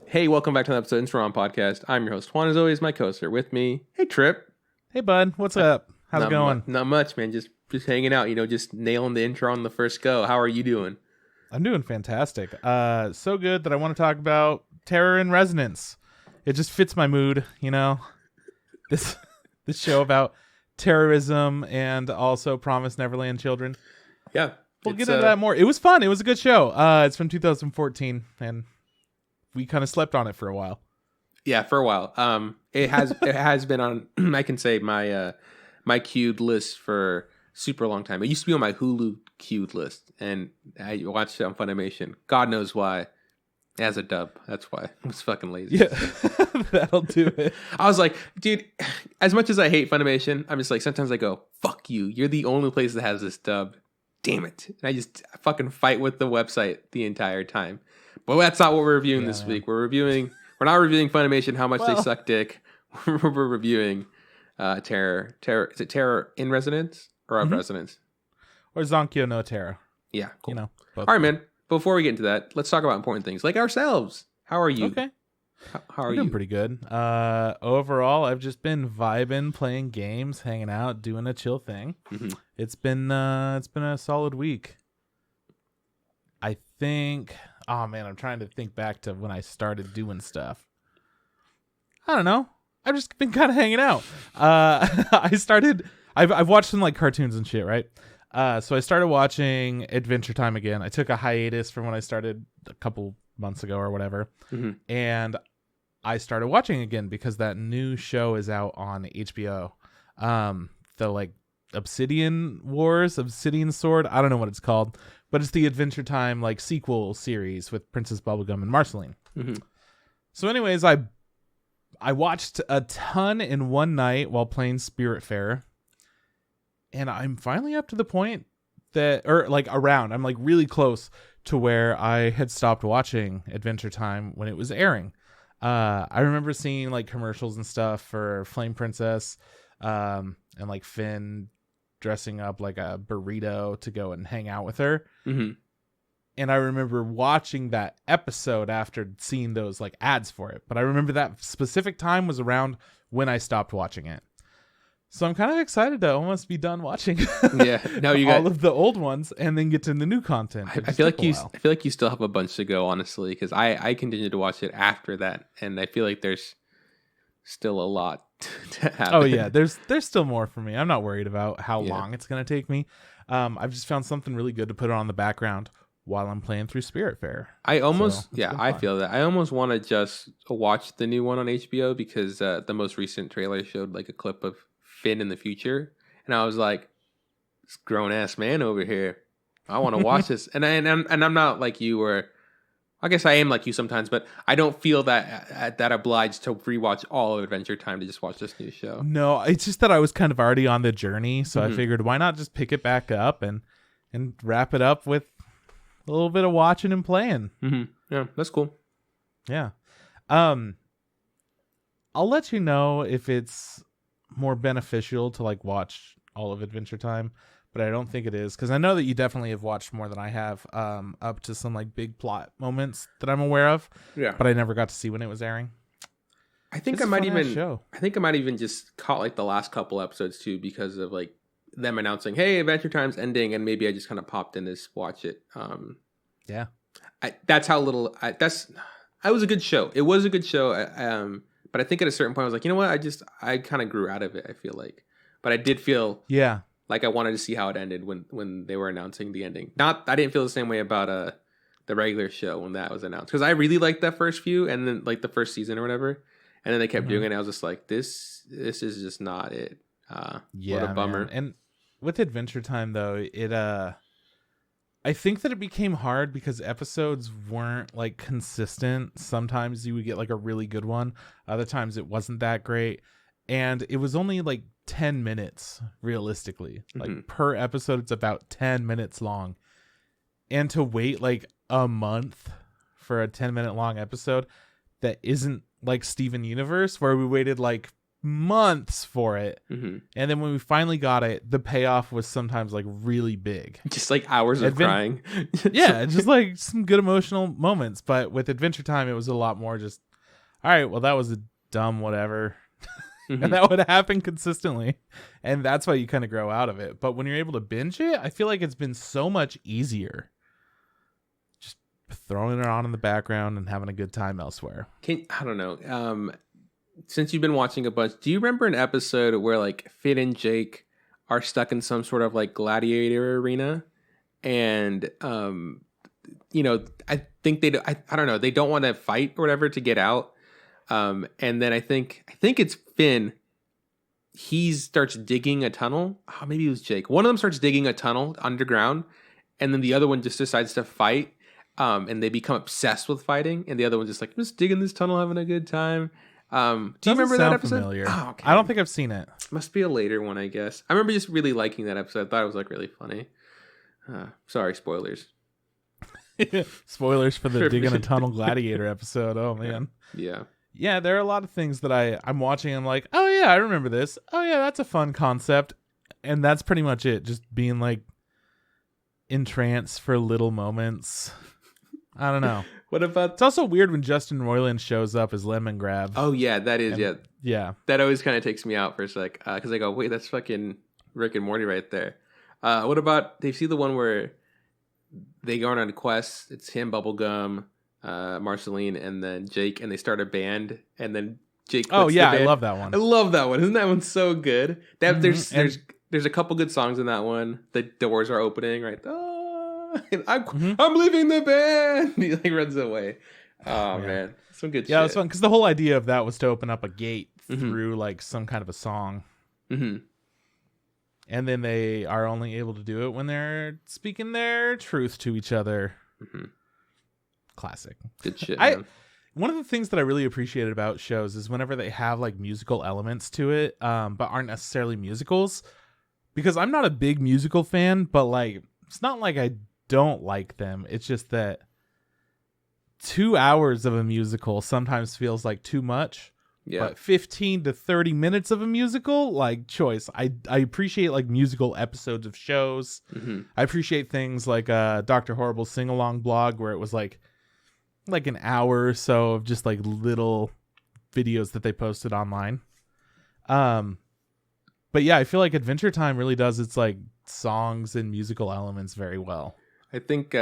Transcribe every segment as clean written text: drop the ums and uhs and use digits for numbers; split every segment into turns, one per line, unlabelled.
Hey, welcome back to another episode of Instagram Podcast. I'm your host, Juan, as always, my co-host with me. Hey, Trip.
Hey, bud. What's up? How's it going?
Not much, man. Just hanging out, just nailing the intro on the first go. How are you doing?
I'm doing fantastic. So good that I want to talk about Terror in Resonance. It just fits my mood, This show about terrorism and also Promised Neverland children.
Yeah.
We'll get into that more. It was fun. It was a good show. It's from 2014, and we kind of slept on it for a while.
Yeah, for a while. It has been on, I can say, my my queued list for super long time. It used to be on my Hulu queued list, and I watched it on Funimation. God knows why. It has a dub. That's why. I was fucking lazy.
Yeah, that'll do it.
I was like, dude, as much as I hate Funimation, I'm just like, sometimes I go, fuck you. You're the only place that has this dub. Damn it. And I just fucking fight with the website the entire time. But that's not what we're reviewing this week. We're not reviewing Funimation, how much they suck dick. We're reviewing Terror. Is it Terror in Resonance or of Resonance?
Or Zonkyo no Terror.
Yeah, cool.
Both.
All right, man. Before we get into that, let's talk about important things like ourselves. How are you?
Okay.
How are
I'm
you?
doing pretty good. Overall, I've just been vibing, playing games, hanging out, doing a chill thing.
Mm-hmm.
It's been a solid week. I think. Oh man, I'm trying to think back to when I started doing stuff. I don't know. I've just been kind of hanging out. I've watched some like cartoons and shit, right? So I started watching Adventure Time again. I took a hiatus from when I started a couple months ago or whatever. Mm-hmm. And I started watching again because that new show is out on HBO. The like Obsidian Sword. I don't know what it's called, but it's the Adventure Time like sequel series with Princess Bubblegum and Marceline. Mm-hmm. So anyways, I watched a ton in one night while playing Spiritfarer. And I'm finally up to the point I'm like really close to where I had stopped watching Adventure Time when it was airing. I remember seeing like commercials and stuff for Flame Princess, and like Finn dressing up like a burrito to go and hang out with her. Mm-hmm. And I remember watching that episode after seeing those like ads for it. But I remember that specific time was around when I stopped watching it. So I'm kind of excited to almost be done watching all of the old ones and then get to the new content.
I feel like you still have a bunch to go, honestly, because I continued to watch it after that, and I feel like there's still a lot to happen.
Oh yeah, there's still more for me. I'm not worried about how long it's gonna take me. I've just found something really good to put on the background while I'm playing through Spiritfarer.
I feel that I almost want to just watch the new one on HBO because the most recent trailer showed like a clip of Finn in the future, and I was like, this grown ass man over here, I want to watch this. And I'm not like you, or I guess I am like you sometimes, but I don't feel that obliged to rewatch all of Adventure Time to just watch this new show.
No, it's just that I was kind of already on the journey, so I figured why not just pick it back up and wrap it up with a little bit of watching and playing.
Mm-hmm. Yeah, that's cool.
Yeah. I'll let you know if it's more beneficial to like watch all of Adventure Time, but I don't think it is, because I know that you definitely have watched more than I have, up to some like big plot moments that I'm aware of. Yeah, but I never got to see when it was airing.
I think I might even just caught like the last couple episodes too, because of like them announcing, "Hey, Adventure Time's ending," and maybe I just kind of popped in to watch it.
Yeah,
that's how little. That was a good show. It was a good show. But I think at a certain point I was like, you know what? I kind of grew out of it, I feel like. But I did feel like I wanted to see how it ended when they were announcing the ending. I didn't feel the same way about the regular show when that was announced. Because I really liked that first few and then like the first season or whatever. And then they kept doing it and I was just like, this is just not it. What a bummer.
Man. And with Adventure Time though, I think that it became hard because episodes weren't like consistent. Sometimes you would get like a really good one. Other times it wasn't that great. And it was only like 10 minutes realistically. Like per episode, it's about 10 minutes long. And to wait like a month for a 10-minute long episode that isn't like Steven Universe, where we waited like months for it.
Mm-hmm.
And then when we finally got it, the payoff was sometimes like really big.
Just like hours of crying.
Yeah, just like some good emotional moments. But with Adventure Time, it was a lot more just, all right, well, that was a dumb whatever.
Mm-hmm.
And that would happen consistently. And that's why you kind of grow out of it. But when you're able to binge it, I feel like it's been so much easier. Just throwing it on in the background and having a good time elsewhere.
I don't know. Since you've been watching a bunch, do you remember an episode where like Finn and Jake are stuck in some sort of like gladiator arena? And, you know, I think I don't know. They don't want to fight or whatever to get out. And then I think it's Finn. He starts digging a tunnel. Oh, maybe it was Jake. One of them starts digging a tunnel underground, and then the other one just decides to fight. And they become obsessed with fighting, and the other one's just like, just digging this tunnel, having a good time. Do you remember that episode?
Familiar. Oh, okay. I don't think I've seen it.
Must be a later one, I guess. I remember just really liking that episode. I thought it was like really funny. Sorry, spoilers.
Spoilers for the digging a tunnel gladiator episode. Oh man.
Yeah.
Yeah, there are a lot of things that I'm watching and I'm like, oh yeah, I remember this. Oh yeah, that's a fun concept. And that's pretty much it. Just being like in trance for little moments. I don't know.
What about...
It's also weird when Justin Roiland shows up as Lemon Grab.
Oh yeah, that is,
Yeah.
That always kind of takes me out for a sec. Because I go, wait, that's fucking Rick and Morty right there. What about... Do you see the one where they go on a quest? It's him, Bubblegum, Marceline, and then Jake, and they start a band, and then Jake quits the band.
I love that one.
I love that one. Isn't that one so good? There's a couple good songs in that one. The doors are opening, right? I'm leaving the band. He like runs away. Oh man, some good shit.
Yeah, it was fun because the whole idea of that was to open up a gate through like some kind of a song. Mm-hmm. And then they are only able to do it when they're speaking their truth to each other. Mm-hmm. Classic.
Good shit, man.
One of the things that I really appreciated about shows is whenever they have like musical elements to it, but aren't necessarily musicals. Because I'm not a big musical fan, but like it's not like I don't like them. It's just that 2 hours of a musical sometimes feels like too much. Yeah. But 15 to 30 minutes of a musical, like choice. I appreciate like musical episodes of shows. Mm-hmm. I appreciate things like Dr. Horrible's sing-along blog where it was like an hour or so of just like little videos that they posted online. But yeah, I feel like Adventure Time really does its like songs and musical elements very well.
I think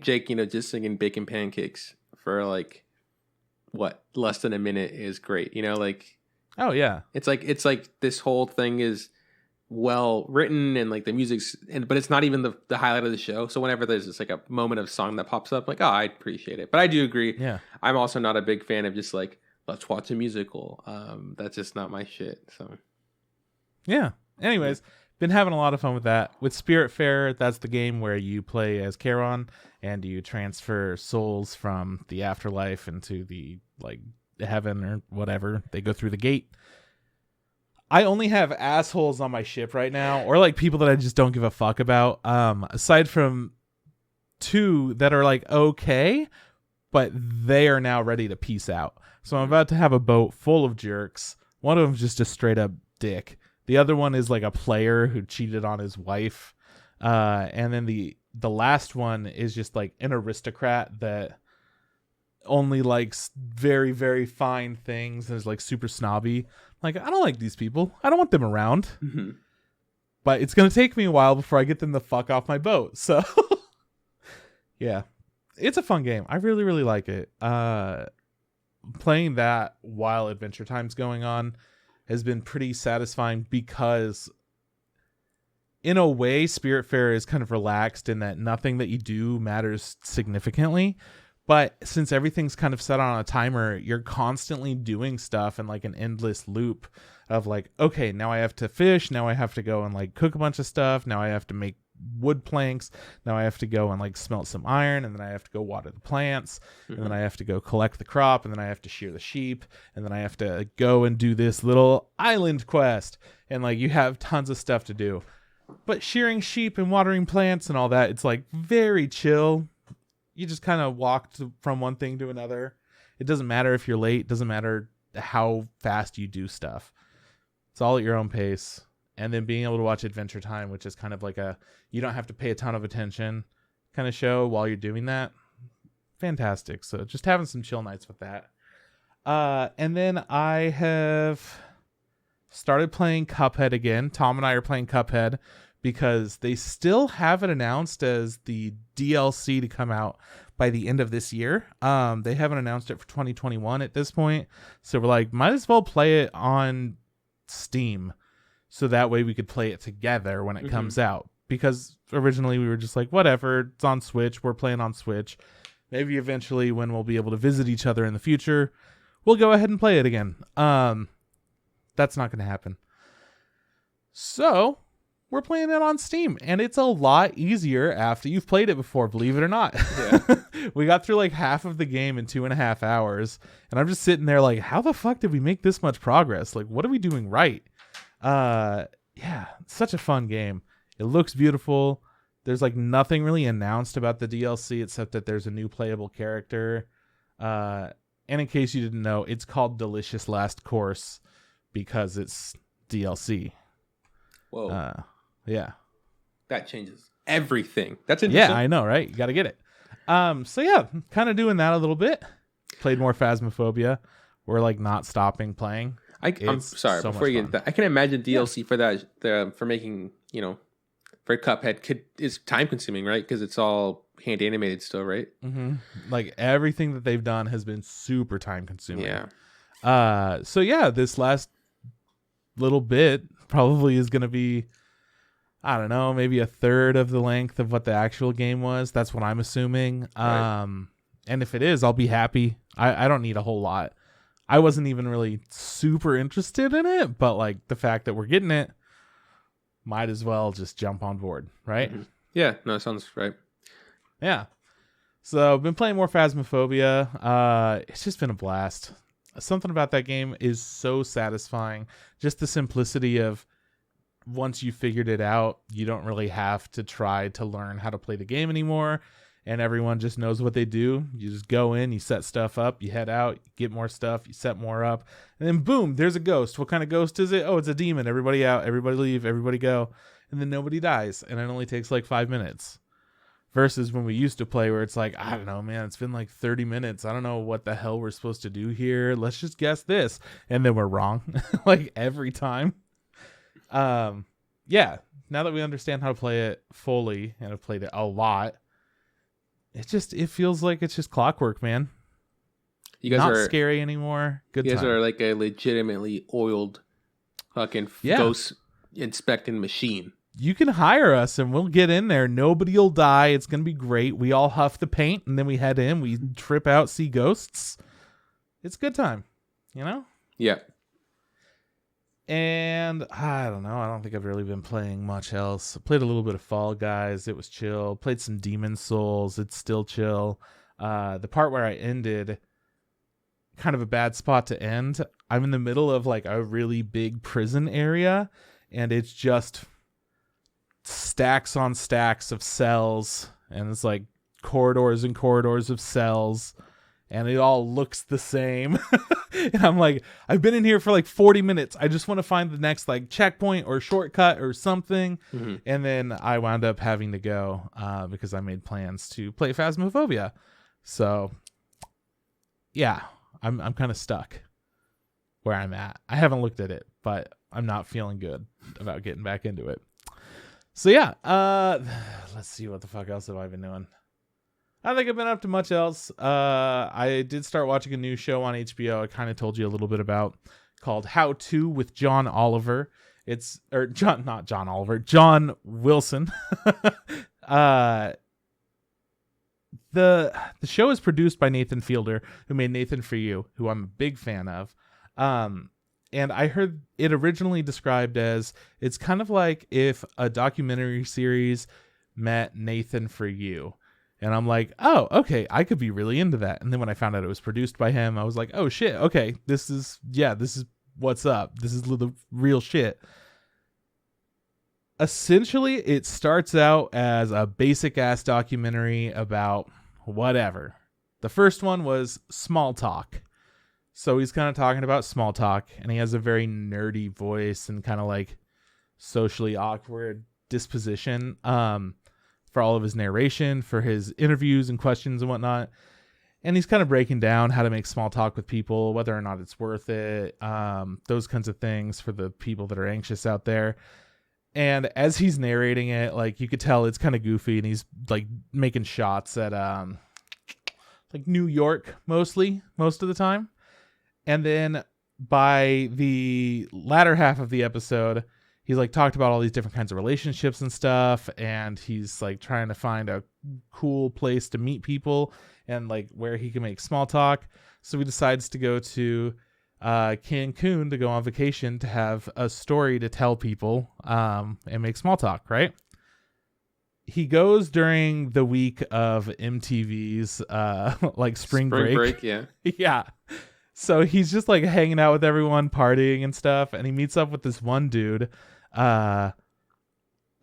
Jake, just singing Bacon Pancakes for like less than a minute is great. Like,
oh yeah,
it's like this whole thing is well written and like the music's but it's not even the highlight of the show. So whenever there's just like a moment of song that pops up, like, oh, I appreciate it. But I do agree.
Yeah,
I'm also not a big fan of just like, let's watch a musical. That's just not my shit. So
yeah. Anyways, been having a lot of fun with that. With Spiritfarer, that's the game where you play as Charon and you transfer souls from the afterlife into the like heaven or whatever. They go through the gate. I only have assholes on my ship right now, or like people that I just don't give a fuck about. Aside from 2 that are like okay, but they are now ready to peace out. So I'm about to have a boat full of jerks. One of them's just a straight up dick. The other one is like a player who cheated on his wife. And then the last one is just like an aristocrat that only likes very, very fine things and is like super snobby. Like, I don't like these people. I don't want them around. Mm-hmm. But it's going to take me a while before I get them the fuck off my boat. So, yeah. It's a fun game. I really, really like it. Playing that while Adventure Time's going on has been pretty satisfying because in a way Spiritfarer is kind of relaxed in that nothing that you do matters significantly, but since everything's kind of set on a timer, you're constantly doing stuff in like an endless loop of like, okay, now I have to fish, now I have to go and like cook a bunch of stuff, now I have to make wood planks, now I have to go and like smelt some iron, and then I have to go water the plants, and then I have to go collect the crop, and then I have to shear the sheep, and then I have to go and do this little island quest, and like you have tons of stuff to do. But shearing sheep and watering plants and all that, it's like very chill. You just kind of walk from one thing to another. It doesn't matter if you're late, it doesn't matter how fast you do stuff. It's all at your own pace. And then being able to watch Adventure Time, which is kind of like you don't have to pay a ton of attention kind of show while you're doing that. Fantastic. So just having some chill nights with that. And then I have started playing Cuphead again. Tom and I are playing Cuphead because they still have it announced as the DLC to come out by the end of this year. They haven't announced it for 2021 at this point. So we're like, might as well play it on Steam. So that way we could play it together when it comes out. Because originally we were just like, whatever, it's on Switch. We're playing on Switch. Maybe eventually when we'll be able to visit each other in the future, we'll go ahead and play it again. That's not going to happen. So we're playing it on Steam, and it's a lot easier after you've played it before, believe it or not. Yeah. We got through like half of the game in 2.5 hours, and I'm just sitting there like, how the fuck did we make this much progress? Like, what are we doing right? Yeah, such a fun game. It looks beautiful. There's like nothing really announced about the DLC except that there's a new playable character. And in case you didn't know, it's called Delicious Last Course because it's DLC.
Whoa.
Yeah.
That changes everything. That's interesting.
Yeah, I know, right? You got to get it. So yeah, kind of doing that a little bit. Played more Phasmophobia. We're like not stopping playing.
I'm sorry, so before you get into that, I can imagine DLC for that, for making, for Cuphead is time consuming, right? Because it's all hand animated still, right?
Mm-hmm. Like everything that they've done has been super time consuming.
Yeah.
So yeah, this last little bit probably is going to be, I don't know, maybe a third of the length of what the actual game was. That's what I'm assuming. Right. And if it is, I'll be happy. I don't need a whole lot. I wasn't even really super interested in it, but like the fact that we're getting it, might as well just jump on board, right?
Mm-hmm. Yeah, no, sounds right.
Yeah. So I've been playing more Phasmophobia. It's just been a blast. Something about that game is so satisfying. Just the simplicity of once you figured it out, you don't really have to try to learn how to play the game anymore. And everyone just knows what they do. You just go in, you set stuff up, you head out, you get more stuff, you set more up, and then boom, there's a ghost. What kind of ghost is it? Oh, it's a demon. Everybody out, everybody leave, everybody go. And then nobody dies. And it only takes like 5 minutes. Versus when we used to play where it's like, I don't know, man, it's been like 30 minutes. I don't know what the hell we're supposed to do here. Let's just guess this. And then we're wrong. Like every time. Yeah, now that we understand how to play it fully and have played it a lot, it feels like it's just clockwork, man. You guys not scary anymore. Good.
You guys
time.
are like a legitimately oiled fucking ghost inspecting machine.
You can hire us and we'll get in there. Nobody will die. It's going to be great. We all huff the paint and then we head in. We trip out, see ghosts. It's a good time,
Yeah.
And I don't know. I don't think I've really been playing much else. I played a little bit of Fall Guys. It was chill. Played some Demon Souls. It's still chill. The part where I ended, kind of a bad spot to end. I'm in the middle of like a really big prison area, and it's just stacks on stacks of cells, and it's like corridors and corridors of cells, and it all looks the same. And I'm like, I've been in here for like 40 minutes. I just want to find the next like checkpoint or shortcut or something. Mm-hmm. And then I wound up having to go because I made plans to play Phasmophobia. So yeah, I'm kind of stuck where I'm at. I haven't looked at it, but I'm not feeling good about getting back into it. So yeah, let's see, what the fuck else have I been doing? I don't think I've been up to much else. I did start watching a new show on HBO. I kind of told you a little bit about, called How To with John Oliver. Not John Oliver, John Wilson. The show is produced by Nathan Fielder, who made Nathan For You, who I'm a big fan of. And I heard it originally described as, it's kind of like if a documentary series met Nathan For You. And I'm like, oh, okay, I could be really into that. And then when I found out it was produced by him, I was like, oh shit, okay, this is what's up. This is the real shit. Essentially, it starts out as a basic ass documentary about whatever. The first one was Small Talk. So he's kind of talking about small talk, and he has a very nerdy voice and kind of like socially awkward disposition for all of his narration, for his interviews and questions and whatnot. And he's kind of breaking down how to make small talk with people, whether or not it's worth it, those kinds of things for the people that are anxious out there. And as he's narrating it, like you could tell it's kind of goofy, and he's like making shots at like New York most of the time. And then by the latter half of the episode, he's like talked about all these different kinds of relationships and stuff, and he's like trying to find a cool place to meet people and like where he can make small talk. So he decides to go to Cancun to go on vacation to have a story to tell people and make small talk, right? He goes during the week of MTV's like spring break.
Yeah.
Yeah. So he's just like hanging out with everyone, partying and stuff, and he meets up with this one dude and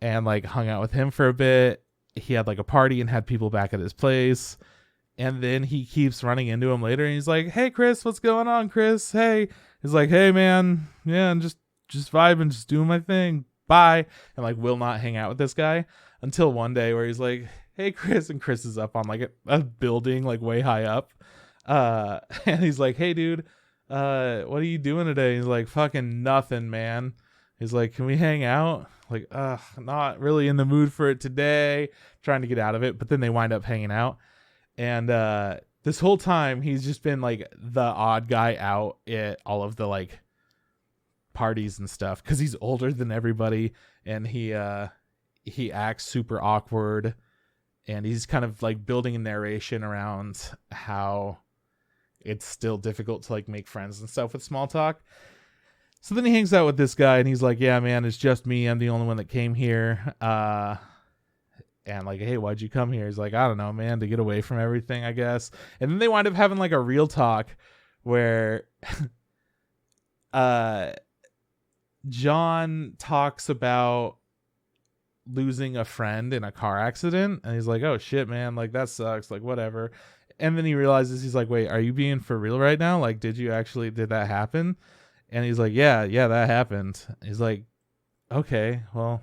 like hung out with him for a bit. He had like a party and had people back at his place. And then he keeps running into him later, and he's like, "Hey, Chris, what's going on, Chris? Hey." He's like, "Hey, man. Yeah, I'm just vibing, just doing my thing. Bye." And like will not hang out with this guy until one day where he's like, "Hey, Chris." And Chris is up on like a building like way high up. And he's like, "Hey, dude, what are you doing today?" He's like, "Fucking nothing, man." He's like, "Can we hang out?" Like, not really in the mood for it today. Trying to get out of it. But then they wind up hanging out. And this whole time he's just been like the odd guy out at all of the like parties and stuff because he's older than everybody, and he acts super awkward, and he's kind of like building a narration around how it's still difficult to like make friends and stuff with small talk. So then he hangs out with this guy, and he's like, "Yeah, man, it's just me. I'm the only one that came here." And like, "Hey, why'd you come here?" He's like, "I don't know, man, to get away from everything, I guess." And then they wind up having like a real talk where John talks about losing a friend in a car accident, and he's like, "Oh shit, man, like that sucks, like whatever." And then he realizes, he's like, "Wait, are you being for real right now? Like, did that happen?" And he's like, yeah, that happened." He's like, "Okay, well,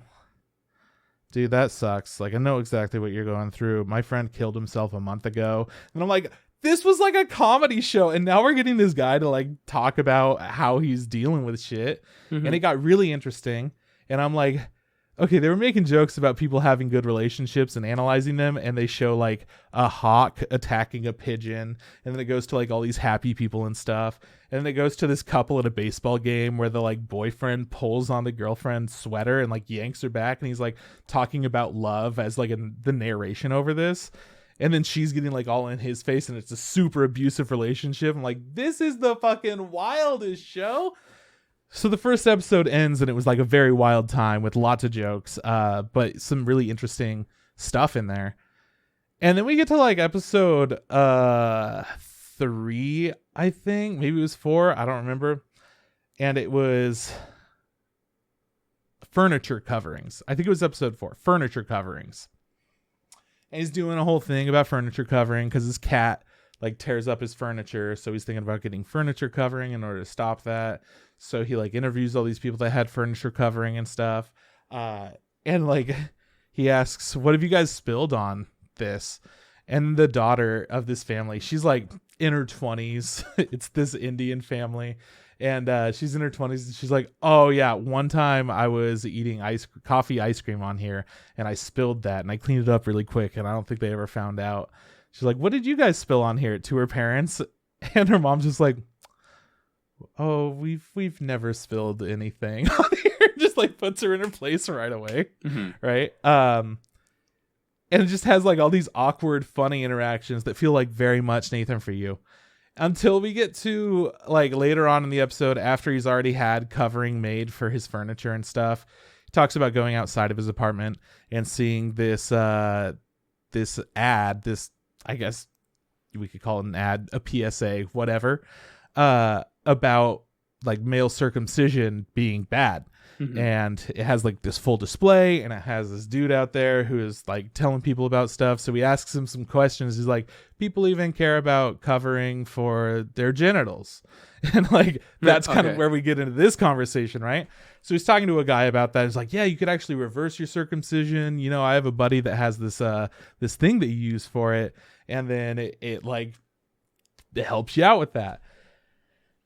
dude, that sucks. Like, I know exactly what you're going through. My friend killed himself a month ago." And I'm like, this was like a comedy show, and now we're getting this guy to like talk about how he's dealing with shit. Mm-hmm. And it got really interesting. And I'm like, okay, they were making jokes about people having good relationships and analyzing them, and they show like a hawk attacking a pigeon, and then it goes to like all these happy people and stuff, and then it goes to this couple at a baseball game where the like boyfriend pulls on the girlfriend's sweater and like yanks her back, and he's like talking about love as like the narration over this, and then she's getting like all in his face, and it's a super abusive relationship. I'm like, this is the fucking wildest show. So the first episode ends, and it was like a very wild time with lots of jokes, but some really interesting stuff in there. And then we get to like episode 3, I think. Maybe it was 4. I don't remember. And it was furniture coverings. I think it was episode 4, furniture coverings. And he's doing a whole thing about furniture covering because his cat like tears up his furniture. So he's thinking about getting furniture covering in order to stop that. So he like interviews all these people that had furniture covering and stuff. And like he asks, "What have you guys spilled on this?" And the daughter of this family, she's like in her 20s. It's this Indian family. And she's in her 20s. And she's like, "Oh yeah, one time I was eating coffee ice cream on here, and I spilled that, and I cleaned it up really quick, and I don't think they ever found out." She's like, "What did you guys spill on here?" To her parents. And her mom's just like, "Oh, we've never spilled anything on here." Just like puts her in her place right away. Mm-hmm. Right. And it just has like all these awkward, funny interactions that feel like very much Nathan For You. Until we get to like later on in the episode, after he's already had covering made for his furniture and stuff, he talks about going outside of his apartment and seeing this ad, I guess we could call it an ad, a PSA, whatever, about like male circumcision being bad. and it has like this full display, and it has this dude out there who is like telling people about stuff. So he asks him some questions. He's like, people even care about covering for their genitals. And like, that's kind of where we get into this conversation, right? So he's talking to a guy about that. He's like, yeah, you could actually reverse your circumcision. You know, I have a buddy that has this thing that you use for it. And then it helps you out with that.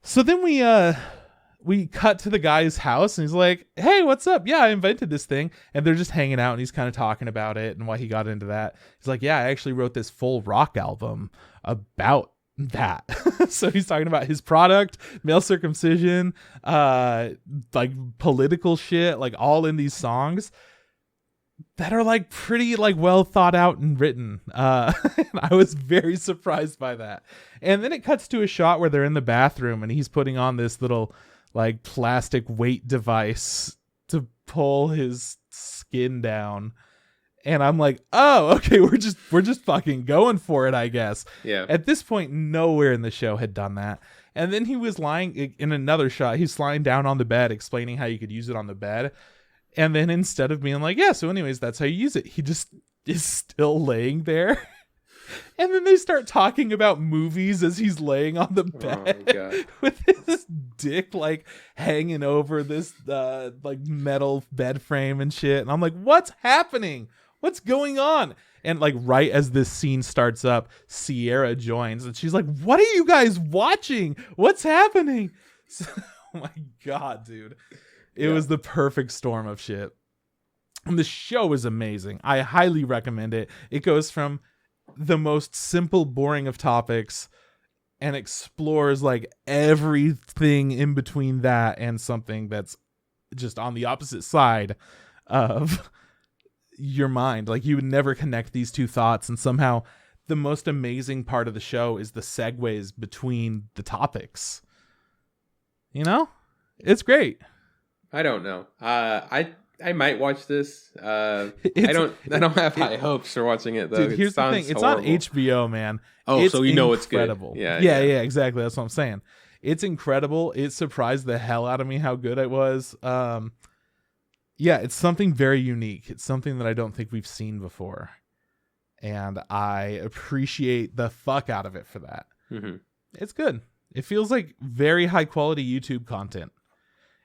So then we cut to the guy's house, and he's like, hey, what's up? Yeah, I invented this thing. And they're just hanging out, and he's kind of talking about it and why he got into that. He's like, yeah, I actually wrote this full rock album about that. So he's talking about his product, male circumcision, like political shit, like all in these songs that are like pretty like well thought out and written. And I was very surprised by that. And then it cuts to a shot where they're in the bathroom, and he's putting on this little like plastic weight device to pull his skin down. And I'm like, oh, okay, we're just fucking going for it, I guess.
Yeah.
At this point, nowhere in the show had done that. And then he was lying in another shot. He's lying down on the bed, explaining how you could use it on the bed. And then instead of being like, yeah, so anyways, that's how you use it, he just is still laying there. And then they start talking about movies as he's laying on the bed with his dick like hanging over this like metal bed frame and shit. And I'm like, what's happening? What's going on? And like right as this scene starts up, Sierra joins, and she's like, what are you guys watching? What's happening? So, oh my God, dude. It was the perfect storm of shit. And the show is amazing. I highly recommend it. It goes from the most simple, boring of topics and explores like everything in between that and something that's just on the opposite side of your mind. Like you would never connect these two thoughts, and somehow the most amazing part of the show is the segues between the topics. You know? It's great.
I don't know. I might watch this. I don't have high hopes for watching it though.
Dude, here's the thing. It's on HBO, man.
Oh,
it's
so you know it's good.
Yeah, exactly. That's what I'm saying. It's incredible. It surprised the hell out of me how good it was. Yeah, it's something very unique. It's something that I don't think we've seen before. And I appreciate the fuck out of it for that.
Mm-hmm.
It's good. It feels like very high quality YouTube content.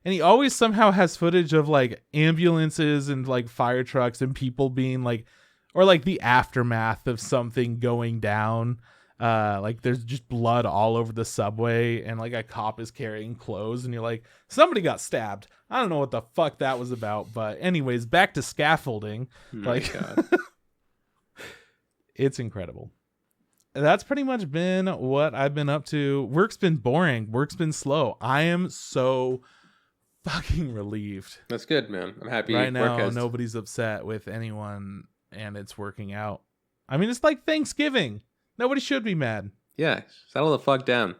And he always somehow has footage of like ambulances and like fire trucks and people being like, or like the aftermath of something going down. Like there's just blood all over the subway, and like a cop is carrying clothes, and you're like, somebody got stabbed. I don't know what the fuck that was about. But anyways, back to scaffolding. God. It's incredible. That's pretty much been what I've been up to. Work's been boring. Work's been slow. I am so fucking relieved.
That's good, man. I'm happy
right now. Nobody's upset with anyone, and it's working out. I mean, it's like Thanksgiving. Nobody should be mad.
Yeah, settle the fuck down.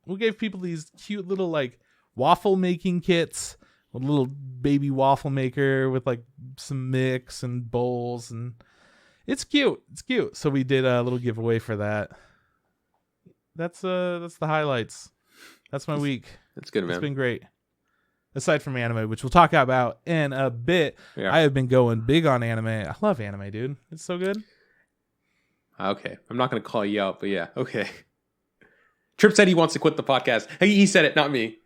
We gave people these cute little like waffle making kits, a little baby waffle maker with like some mix and bowls, and it's cute. It's cute. So we did a little giveaway for that. That's the highlights. That's my week.
That's good, man.
It's been great. Aside from anime, which we'll talk about in a bit,
yeah.
I have been going big on anime. I love anime, dude. It's so good.
Okay. I'm not going to call you out, but yeah. Okay. Trip said he wants to quit the podcast. He said it, not me.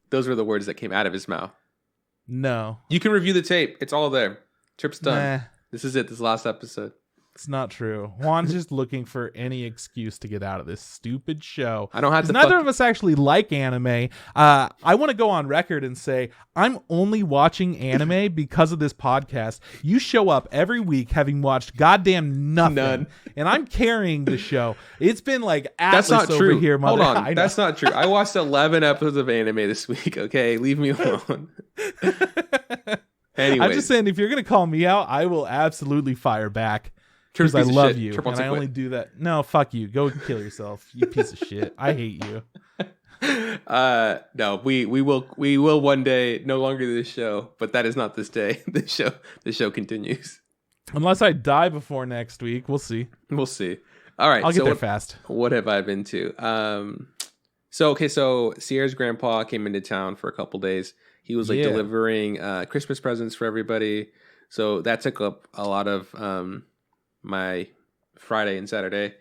Those were the words that came out of his mouth.
No.
You can review the tape. It's all there. Trip's done.
Nah.
This is it. This last episode.
It's not true. Juan's just looking for any excuse to get out of this stupid show.
I don't have to.
Neither of us actually like anime. I want to go on record and say I'm only watching anime because of this podcast. You show up every week having watched goddamn nothing.
None.
And I'm carrying the show. It's been like Atlas
That's not
over
true.
here, mother.
Hold on. That's not true. I watched 11 episodes of anime this week. Okay, leave me alone. Anyway,
I'm just saying, if you're gonna call me out, I will absolutely fire back. Because I love you, and I only do that. No, fuck you. Go kill yourself, you piece of shit. I hate you.
No, we will one day no longer do this show, but that is not this day. The show continues.
Unless I die before next week, we'll see.
We'll see. All right,
I'll get there fast.
What have I been to? So Sierra's grandpa came into town for a couple days. He was like delivering Christmas presents for everybody. So that took up a lot of my Friday and Saturday.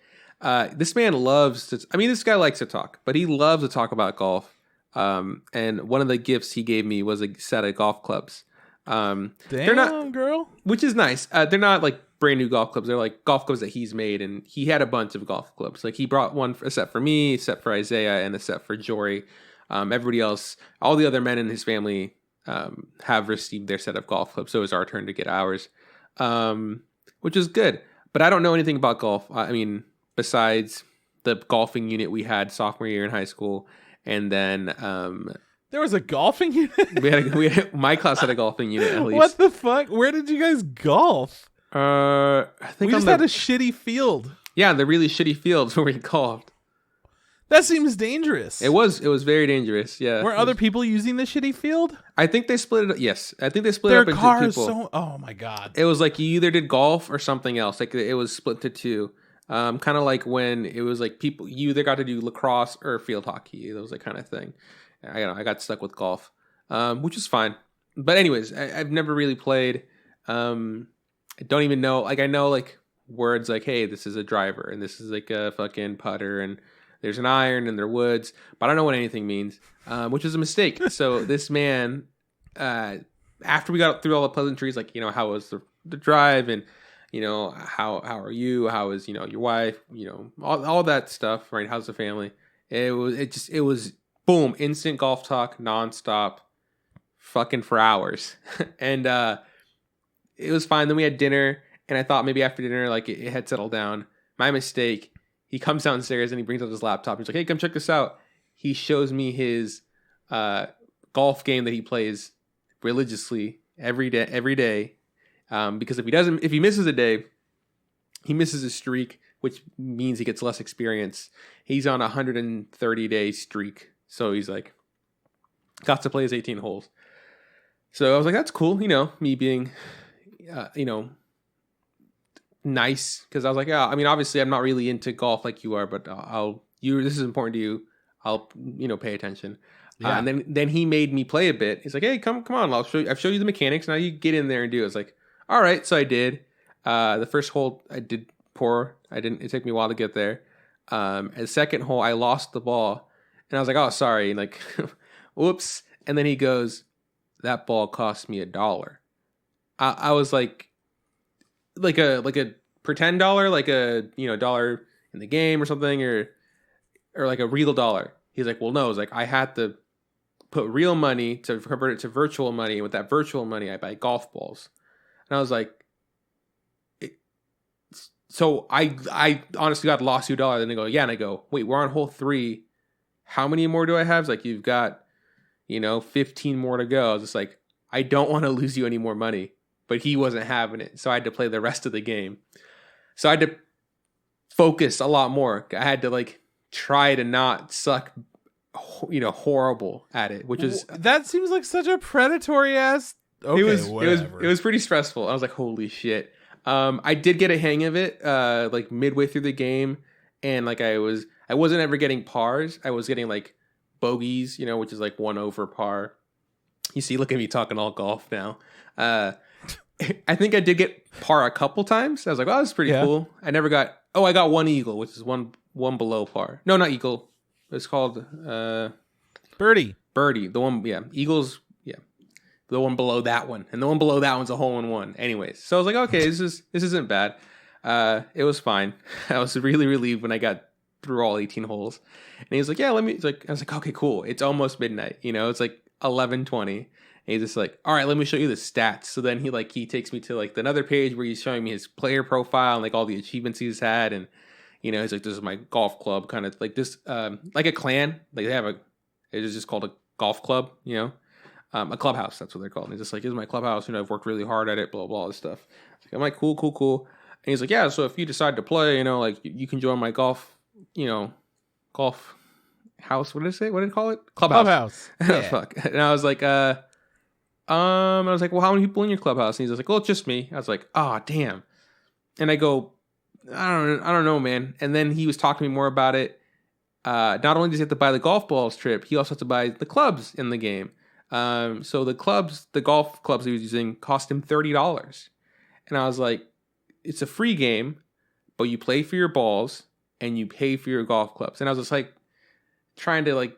This man loves to, this guy likes to talk, but he loves to talk about golf. And one of the gifts he gave me was a set of golf clubs.
Damn,
they're not,
girl.
Which is nice. They're not like brand new golf clubs. They're like golf clubs that he's made, and he had a bunch of golf clubs. Like he brought a set for me, a set for Isaiah, and a set for Jory. Everybody else, all the other men in his family, have received their set of golf clubs. So it was our turn to get ours, which is good. But I don't know anything about golf. Besides the golfing unit we had sophomore year in high school, and then
there was a golfing unit.
My class had a golfing unit at least.
What the fuck? Where did you guys golf?
I think
we just had a shitty field.
Yeah, the really shitty fields where we golfed.
That seems dangerous.
It was very dangerous. Yeah.
Were other people using the shitty field?
I think they split it. Yes, I think they split it up into people.
Oh my god!
It was like you either did golf or something else. Like it was split to two. Kind of like when it was like people, you either got to do lacrosse or field hockey. That was that kind of thing. I got stuck with golf, which is fine. But anyways, I've never really played. I don't even know. Like I know like words like, hey, this is a driver and this is like a fucking putter and there's an iron and they're woods, but I don't know what anything means, which is a mistake. So this man, after we got through all the pleasantries, like, how was the drive and, how are you? How is, your wife, all that stuff, right? How's the family? It was boom, instant golf talk, nonstop, fucking for hours. And it was fine. Then we had dinner, and I thought maybe after dinner, like it had settled down. My mistake. He comes downstairs and he brings out his laptop. He's like, hey, come check this out. He shows me his golf game that he plays religiously every day. Because if he misses a day, he misses a streak, which means he gets less experience. He's on a 130-day streak. So he's like, got to play his 18 holes. So I was like, that's cool. Me being, nice. Because I was like, yeah, obviously I'm not really into golf like you are, but this is important to you. I'll, pay attention. Yeah. And then he made me play a bit. He's like, hey, come on. I've show you the mechanics. Now you get in there and do it. I was like, all right. So I did. The first hole I did poor. It took me a while to get there. At the second hole, I lost the ball. And I was like, oh, sorry. And like, whoops. And then he goes, that ball cost me $1. I was like a pretend dollar, like a, dollar in the game or something, or like a real dollar. He's like, well, no, it's like, I had to put real money to convert it to virtual money. And with that virtual money, I buy golf balls. And I was like, so I honestly got lost $2. Then they go, yeah. And I go, wait, we're on hole 3. How many more do I have? It's like, you've got, 15 more to go. I was just like, I don't want to lose you any more money. But he wasn't having it. So I had to play the rest of the game. So I had to focus a lot more. I had to like try to not suck, horrible at it, which is
that seems like such a predatory ass. Okay,
it was pretty stressful. I was like, holy shit. I did get a hang of it like midway through the game, and like I wasn't ever getting pars. I was getting like bogeys, which is like 1 over par. You see, look at me talking all golf now. I think I did get par a couple times. I was like, oh, that's pretty cool. I got 1 eagle, which is one below par. No, not eagle. It's called
birdie.
The one, yeah. Eagles, yeah. The one below that one. And the one below that one's a hole in one. Anyways. So I was like, okay, this isn't bad. It was fine. I was really relieved when I got through all 18 holes. And he was like, yeah, I was like, okay, cool. It's almost midnight. It's like 11:20. And he's just like, all right, let me show you the stats. So then he takes me to like another page where he's showing me his player profile and like all the achievements he's had. And, he's like, this is my golf club, kind of like this, like a clan. Like it's just called a golf club, a clubhouse. That's what they're called. And he's just like, this is my clubhouse. I've worked really hard at it, blah, blah, all this stuff. I'm like, cool. And he's like, yeah, so if you decide to play, like you can join my golf house. What did it say? What did it call it? Clubhouse.
Yeah.
Fuck. And I was like, I was like, well, how many people in your clubhouse? And he's like, well, it's just me. I was like, oh, damn. And I go, I don't know, man. And then he was talking to me more about it. Not only does he have to buy the golf balls trip, he also has to buy the clubs in the game. So the golf clubs he was using cost him $30. And I was like, it's a free game, but you play for your balls and you pay for your golf clubs. And I was just like trying to like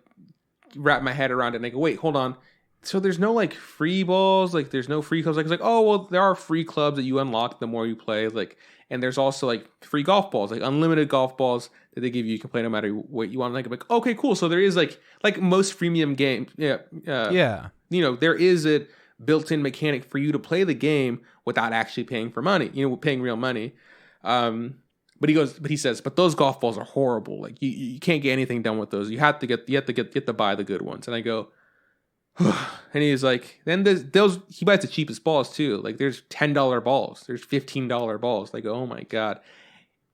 wrap my head around it. And I go, wait, hold on. So there's no like free balls, like there's no free clubs. Like it's like, oh well, there are free clubs that you unlock the more you play. Like, and there's also like free golf balls, like unlimited golf balls that they give you. You can play no matter what you want. Like, okay, cool. So there is like most freemium games. Yeah. You know, there is a built-in mechanic for you to play the game without actually paying for money. You know, paying real money. But he says, but those golf balls are horrible. Like you can't get anything done with those. You have to buy the good ones. And I go. And he's like, then he buys the cheapest balls too. Like there's $10 balls, there's $15 balls. Like, oh my god,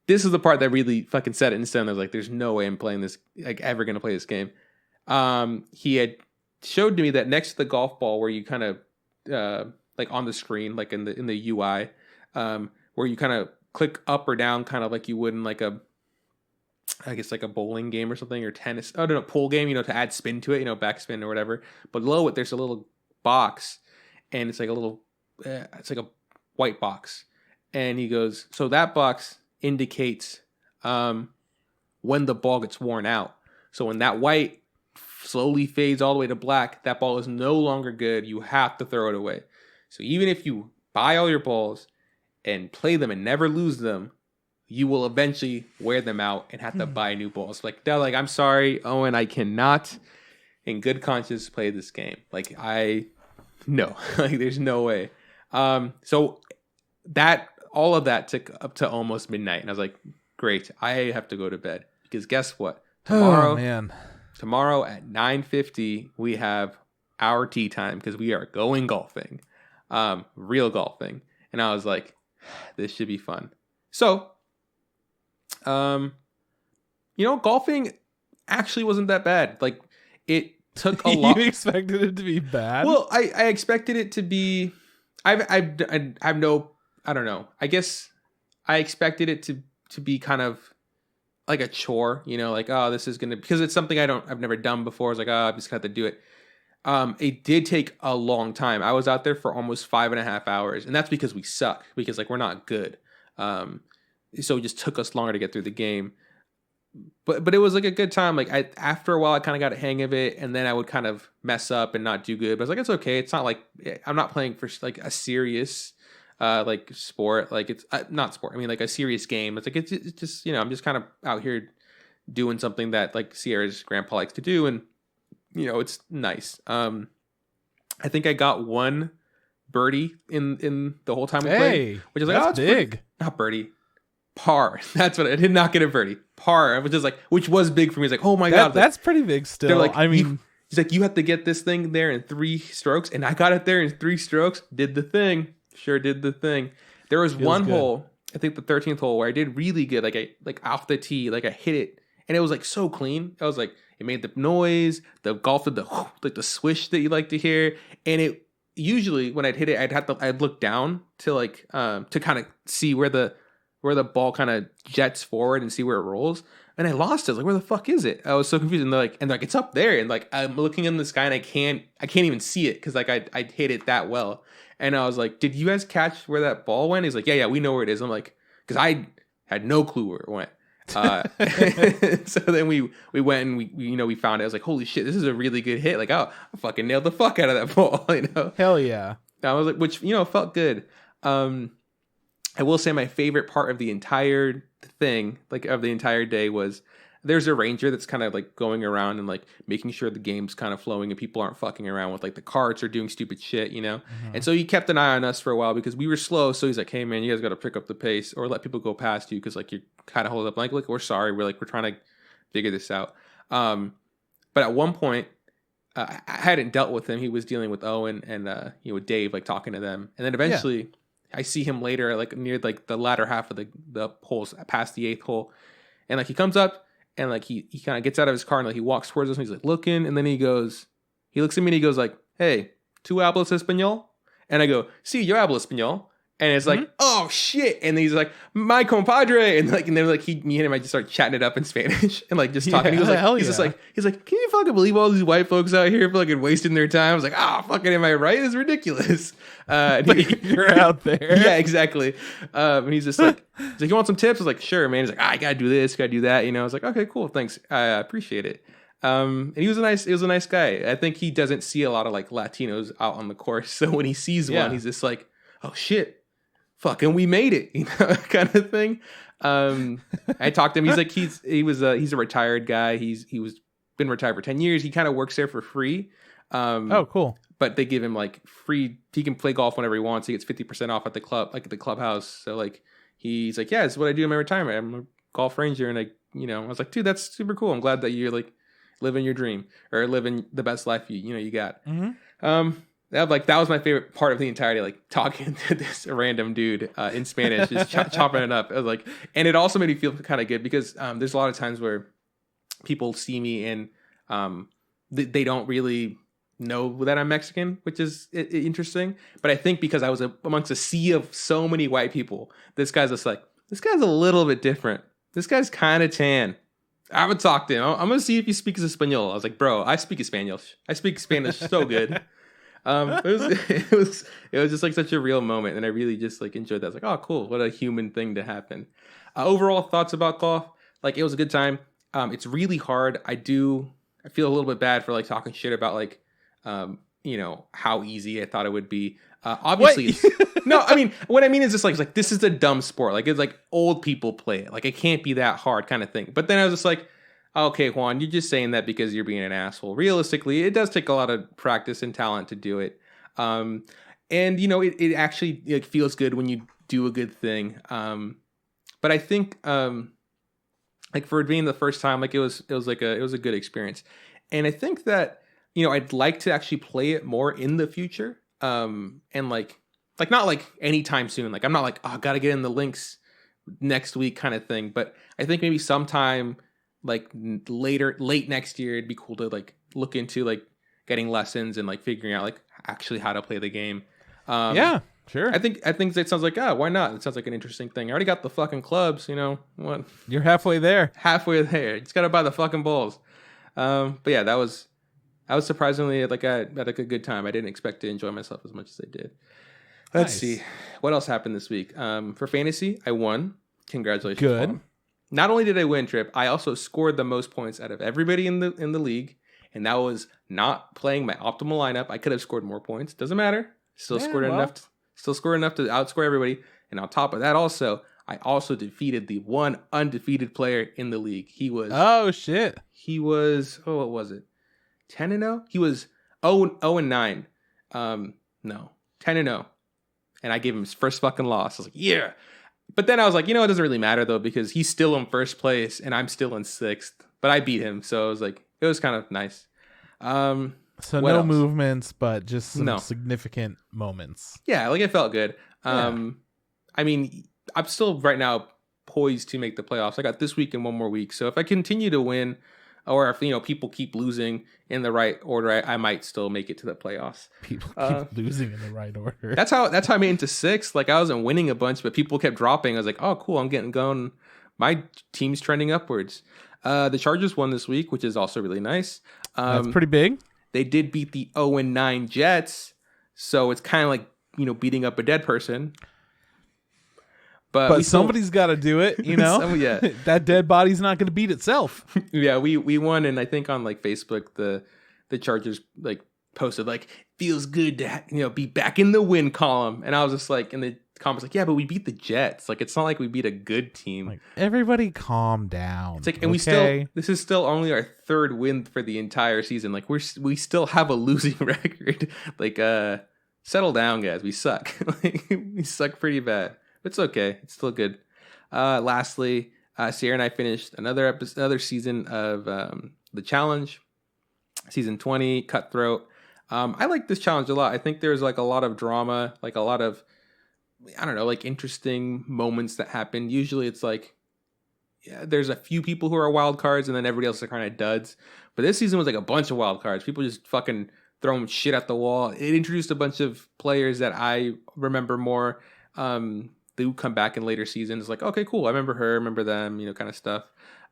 this is the part that really fucking set it in stone. I was like, there's no way I'm playing this, like ever gonna play this game. He had showed to me that next to the golf ball, where you kind of like on the screen, like in the UI, where you kind of click up or down, kind of like you would in like I guess like a bowling game or something, or tennis. Oh, no, pool game, you know, to add spin to it, you know, backspin or whatever. But below it, there's a little box, and it's like a little, it's like a white box. And he goes, so that box indicates when the ball gets worn out. So when that white slowly fades all the way to black, that ball is no longer good. You have to throw it away. So even if you buy all your balls and play them and never lose them, you will eventually wear them out and have to buy new balls. Like they're like, I'm sorry, Owen, I cannot in good conscience play this game. Like no, like there's no way. So that all of that took up to almost midnight, and I was like, great, I have to go to bed because guess what? Tomorrow at 9:50 we have our tea time because we are going golfing, real golfing, and I was like, this should be fun. So. You know, golfing actually wasn't that bad. Like, it took a lot.
You expected it to be bad?
Well, I expected it to be. I don't know. I guess I expected it to be kind of like a chore. You know, like, oh, this is gonna, because it's something I've never done before. It's like, oh, I'm just gonna have to do it. It did take a long time. I was out there for almost 5.5 hours, and that's because we suck. Because like we're not good. So it just took us longer to get through the game, but it was like a good time. Like after a while, I kind of got a hang of it, and then I would kind of mess up and not do good. But I was like, it's okay. It's not like I'm not playing for like a serious, like sport. Like it's not sport. I mean, like a serious game. It's like it's just, you know, I'm just kind of out here doing something that like Sierra's grandpa likes to do, and you know, it's nice. I think I got one birdie in the whole time we played, which is like,
that's big.
Not birdie. Par. That's what I did not get a birdie. Par. I was just like, which was big for me. It's like, oh my god,
that's pretty big still.
Like,
I mean,
he's like, you have to get this thing there in 3 strokes, and I got it there in 3 strokes. Did the thing. Sure did the thing. There was one hole, I think the 13th hole, where I did really good. Like I off the tee, like I hit it, and it was like so clean. I was like, it made the noise. The golf did the swish that you like to hear, and it usually when I'd hit it, I'd look down to like to kind of see where the ball kind of jets forward and see where it rolls. And I lost it. I was like, where the fuck is it? I was so confused. And they're like, it's up there. And like, I'm looking in the sky and I can't even see it. Cause like I hit it that well. And I was like, did you guys catch where that ball went? He's like, yeah, we know where it is. I'm like, cause I had no clue where it went. So then we went and we found it. I was like, holy shit, this is a really good hit. Like, oh, I fucking nailed the fuck out of that ball. You know?
Hell yeah.
I was like, which, you know, felt good. I will say my favorite part of the entire thing, like of the entire day, was there's a ranger that's kind of like going around and like making sure the game's kind of flowing and people aren't fucking around with like the carts or doing stupid shit, you know? Mm-hmm. And so he kept an eye on us for a while because we were slow. So he's like, hey man, you guys got to pick up the pace or let people go past you because like you're kind of holding up. Like, look, we're sorry. We're trying to figure this out. But at one point, I hadn't dealt with him. He was dealing with Owen and with Dave, like talking to them. And then eventually I see him later, like near like the latter half of the holes past the 8th hole. And like he comes up and like he kind of gets out of his car and like he walks towards us and he's like looking. And then he looks at me and he goes like, hey, ¿tú hablas español? And I go, sí, yo hablo español. And it's like, oh shit. And he's like, my compadre. And like, and then like me and him, I just start chatting it up in Spanish and like just talking. He was like, he's like, can you fucking believe all these white folks out here fucking wasting their time? I was like, fucking, am I right? It's ridiculous.
You're out there.
Yeah, exactly. And he's like, you want some tips? I was like, sure, man. He's like, I gotta do this, gotta do that. You know, I was like, okay, cool. Thanks. I appreciate it. And he was a nice guy. I think he doesn't see a lot of like Latinos out on the course. So when he sees one, he's just like, oh shit. Fucking we made it, you know, kind of thing. I talked to him. He's like, he's a retired guy. He was been retired for 10 years. He kind of works there for free.
Oh, cool.
But they give him like free, he can play golf whenever he wants. He gets 50% off at the club, like at the clubhouse. So like, he's like, yeah, this is what I do in my retirement. I'm a golf ranger. And I was like, dude, that's super cool. I'm glad that you're like living your dream or living the best life you got. Mm-hmm. That was my favorite part of the entirety, like talking to this random dude in Spanish, just chopping it up. I was like, and it also made me feel kind of good because there's a lot of times where people see me and they don't really know that I'm Mexican, which is interesting. But I think because I was amongst a sea of so many white people, this guy's a little bit different. This guy's kind of tan. I'm gonna talk to him. I'm gonna see if he speaks Espanol. I was like, bro, I speak Spanish. I speak Spanish so good. It was just like such a real moment, and I really just like enjoyed that. I was like, oh, cool, what a human thing to happen. Overall thoughts about golf, like it was a good time. It's really hard. I feel a little bit bad for like talking shit about like how easy I thought it would be. Obviously, no. I mean, what I mean is just like this is a dumb sport. Like it's like old people play it. Like it can't be that hard, kind of thing. But then I was just like, okay, Juan, you're just saying that because you're being an asshole. Realistically, it does take a lot of practice and talent to do it. And it actually like feels good when you do a good thing. But I think like for it being the first time, like it was a good experience. And I think that I'd like to actually play it more in the future. And like not like anytime soon. Like I'm not like, oh, gotta get in the links next week kind of thing. But I think maybe sometime like late next year, it'd be cool to like look into like getting lessons and like figuring out like actually how to play the game.
Yeah, sure.
I think that sounds like, why not? It sounds like an interesting thing. I already got the fucking clubs, what?
You're halfway there.
Halfway there. Just gotta buy the fucking balls. But yeah, I was surprisingly like I had like a good time. I didn't expect to enjoy myself as much as I did. Let's see what else happened this week. For fantasy, I won. Congratulations.
Good.
Juan. Not only did I win, Trip, I also scored the most points out of everybody in the league, and that was not playing my optimal lineup. I could have scored more points. Doesn't matter. Still scored enough to outscore everybody. And on top of that, I also defeated the one undefeated player in the league. He was what was it? 10-0? He was 0-9. No, 10-0. And I gave him his first fucking loss. I was like, yeah. But then I was like, it doesn't really matter though, because he's still in first place and I'm still in sixth. But I beat him, so it was kind of nice.
So no movements, but just some significant moments.
Yeah, like it felt good. I mean, I'm still right now poised to make the playoffs. I got this week and one more week. So if I continue to win, or if people keep losing in the right order, I might still make it to the playoffs.
People keep losing in the right order.
That's how I made it to sixth. Like I wasn't winning a bunch, but people kept dropping. I was like, oh cool, I'm getting going. My team's trending upwards. The Chargers won this week, which is also really nice.
That's pretty big.
They did beat the 0-9 Jets, so it's kind of like beating up a dead person.
But somebody's got to do it,
yeah.
That dead body's not going to beat itself.
Yeah, we won, and I think on like Facebook, the Chargers like posted like, feels good to be back in the win column, and I was just like in the comments like, yeah, but we beat the Jets. Like it's not like we beat a good team.
Like everybody, calm down.
It's like, and this is still only our third win for the entire season. Like we still have a losing record. Like settle down, guys. We suck. Like we suck pretty bad. It's okay. It's still good. Lastly, Sierra and I finished another season of the challenge, season 20, Cutthroat. I like this challenge a lot. I think there's like a lot of drama, like a lot of, I don't know, like interesting moments that happen. Usually it's like, there's a few people who are wild cards and then everybody else are kind of duds. But this season was like a bunch of wild cards. People just fucking throwing shit at the wall. It introduced a bunch of players that I remember more. They would come back in later seasons. Like, okay, cool. I remember her, remember them, kind of stuff.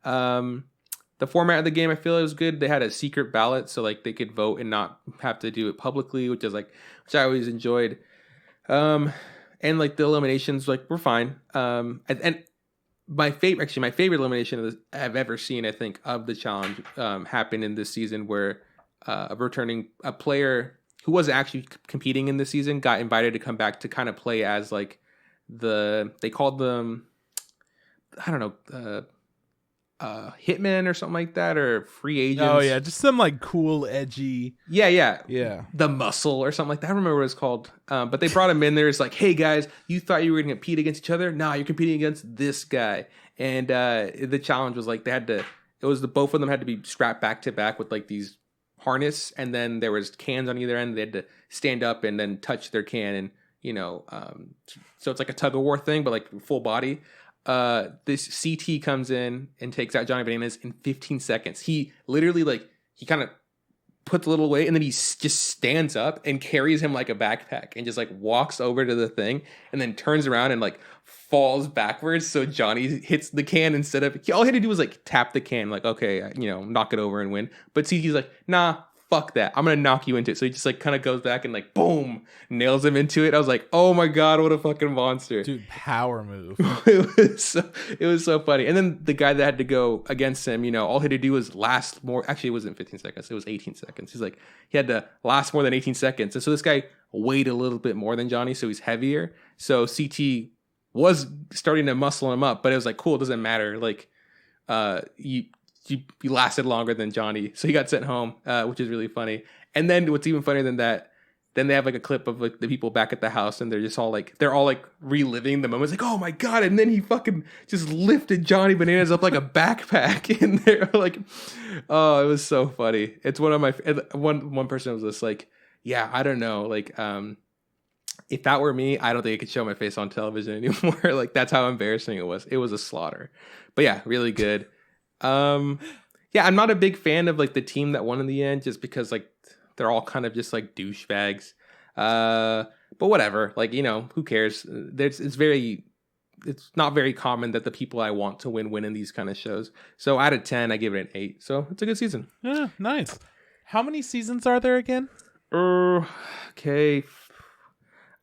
The format of the game, I feel it was good. They had a secret ballot, so like they could vote and not have to do it publicly, which I always enjoyed. And like the eliminations, like were fine. And my favorite elimination I've ever seen, I think, of the challenge happened in this season, where a player who was actually competing in this season got invited to come back to kind of play as like they called them, I don't know, hitmen or something like that, or free agents.
Oh yeah, just some like cool, edgy.
Yeah.
The
muscle or something like that. I don't remember what it's called. But they brought him in there. It's like, hey guys, you thought you were going to compete against each other? Nah, you're competing against this guy. And the challenge was like both of them had to be strapped back to back with like these harness, and then there was cans on either end. They had to stand up and then touch their can, and so it's like a tug of war thing, but like full body. This CT comes in and takes out Johnny Bananas in 15 seconds. He literally he kind of puts a little weight, and then he just stands up and carries him like a backpack and just like walks over to the thing and then turns around and like falls backwards. So Johnny hits the can instead of, all he had to do was like tap the can, like, okay, knock it over and win. But CT's like, nah, fuck that. I'm going to knock you into it. So he just like kind of goes back and like, boom, nails him into it. I was like, oh my God, what a fucking monster.
Dude, power move.
It was so funny. And then the guy that had to go against him, all he had to do was last more. Actually, it wasn't 15 seconds. It was 18 seconds. He's like, he had to last more than 18 seconds. And so this guy weighed a little bit more than Johnny, so he's heavier. So CT was starting to muscle him up, but it was like, cool, it doesn't matter. Like, you lasted longer than Johnny, so he got sent home, which is really funny. And then what's even funnier than that, then they have like a clip of like the people back at the house, and they're all reliving the moments, like, oh my God. And then he fucking just lifted Johnny Bananas up like a backpack, and they're like, oh, it was so funny. It's one of my one person was just like, yeah, I don't know, like if that were me, I don't think I could show my face on television anymore. Like, that's how embarrassing it was. It was a slaughter. But yeah, really good. Yeah, I'm not a big fan of like the team that won in the end, just because like they're all kind of just like douchebags. But whatever, like, who cares? It's not very common that the people I want to win in these kind of shows. So out of 10, I give it an 8. So it's a good season.
Yeah, nice. How many seasons are there again?
Okay.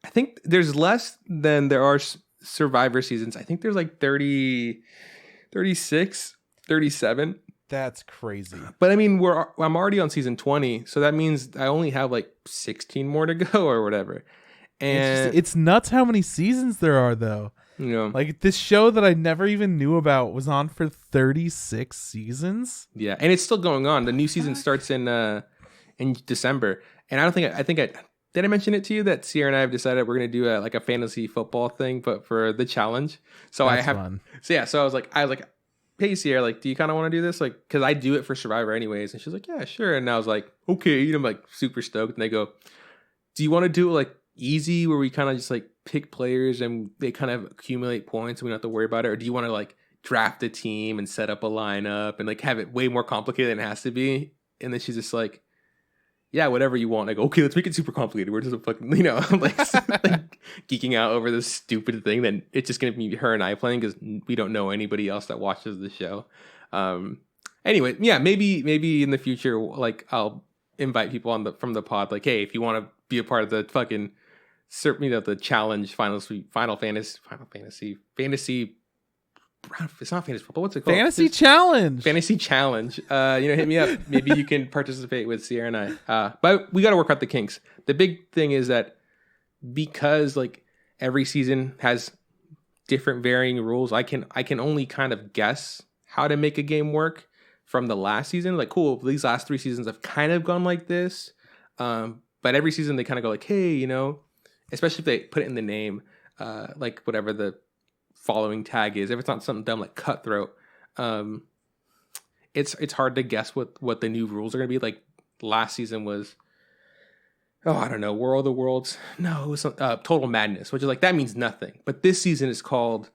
I think there's less than there are Survivor seasons. I think there's like 30, 36, 37.
That's crazy.
But I mean, I'm already on season 20, so that means I only have like 16 more to go or whatever. And
it's nuts how many seasons there are, though. Like this show that I never even knew about was on for 36 seasons.
Yeah, and it's still going on. The new season starts in December, and I think did I mention it to you that Sierra and I have decided we're going to do a fantasy football thing, but for the challenge. So
that's fun.
So yeah, so I was like, hey Sierra, like, do you kind of want to do this? Like, because I do it for Survivor anyways. And she's like, yeah, sure. And I was like, okay. And I'm like super stoked. And they go, do you want to do it like easy, where we kind of just like pick players and they kind of accumulate points and we don't have to worry about it? Or do you want to like draft a team and set up a lineup and like have it way more complicated than it has to be? And then she's just like, yeah, whatever you want. I go, okay, let's make it super complicated. We're just fucking, I'm like, like geeking out over this stupid thing. Then it's just going to be her and I playing because we don't know anybody else that watches the show. Anyway, yeah, maybe in the future, like I'll invite people from the pod. Like, hey, if you want to be a part of the fucking, the challenge, Final Fantasy. It's not fantasy football. What's it called?
Fantasy Challenge.
Hit me up. Maybe you can participate with Sierra and I. But we got to work out the kinks. The big thing is that because like every season has different varying rules, I can only kind of guess how to make a game work from the last season. Like, cool, these last 3 seasons have kind of gone like this. But every season they kind of go like, hey, especially if they put it in the name, like whatever the following tag is, if it's not something dumb like cutthroat, it's hard to guess what the new rules are going to be. Like last season was, I don't know, World of Worlds. No, it was Total Madness, which is like, that means nothing. But this season is called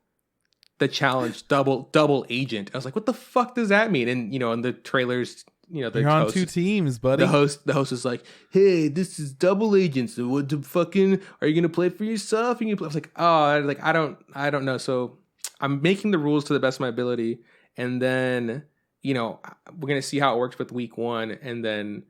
the challenge double agent. I was like, what the fuck does that mean? And in the trailers,
you're on two teams, buddy.
The host is like, hey, this is double agents. So what the fucking are you gonna play for yourself? I was like, oh, like I don't know. So I'm making the rules to the best of my ability, and then we're gonna see how it works with week 1, and then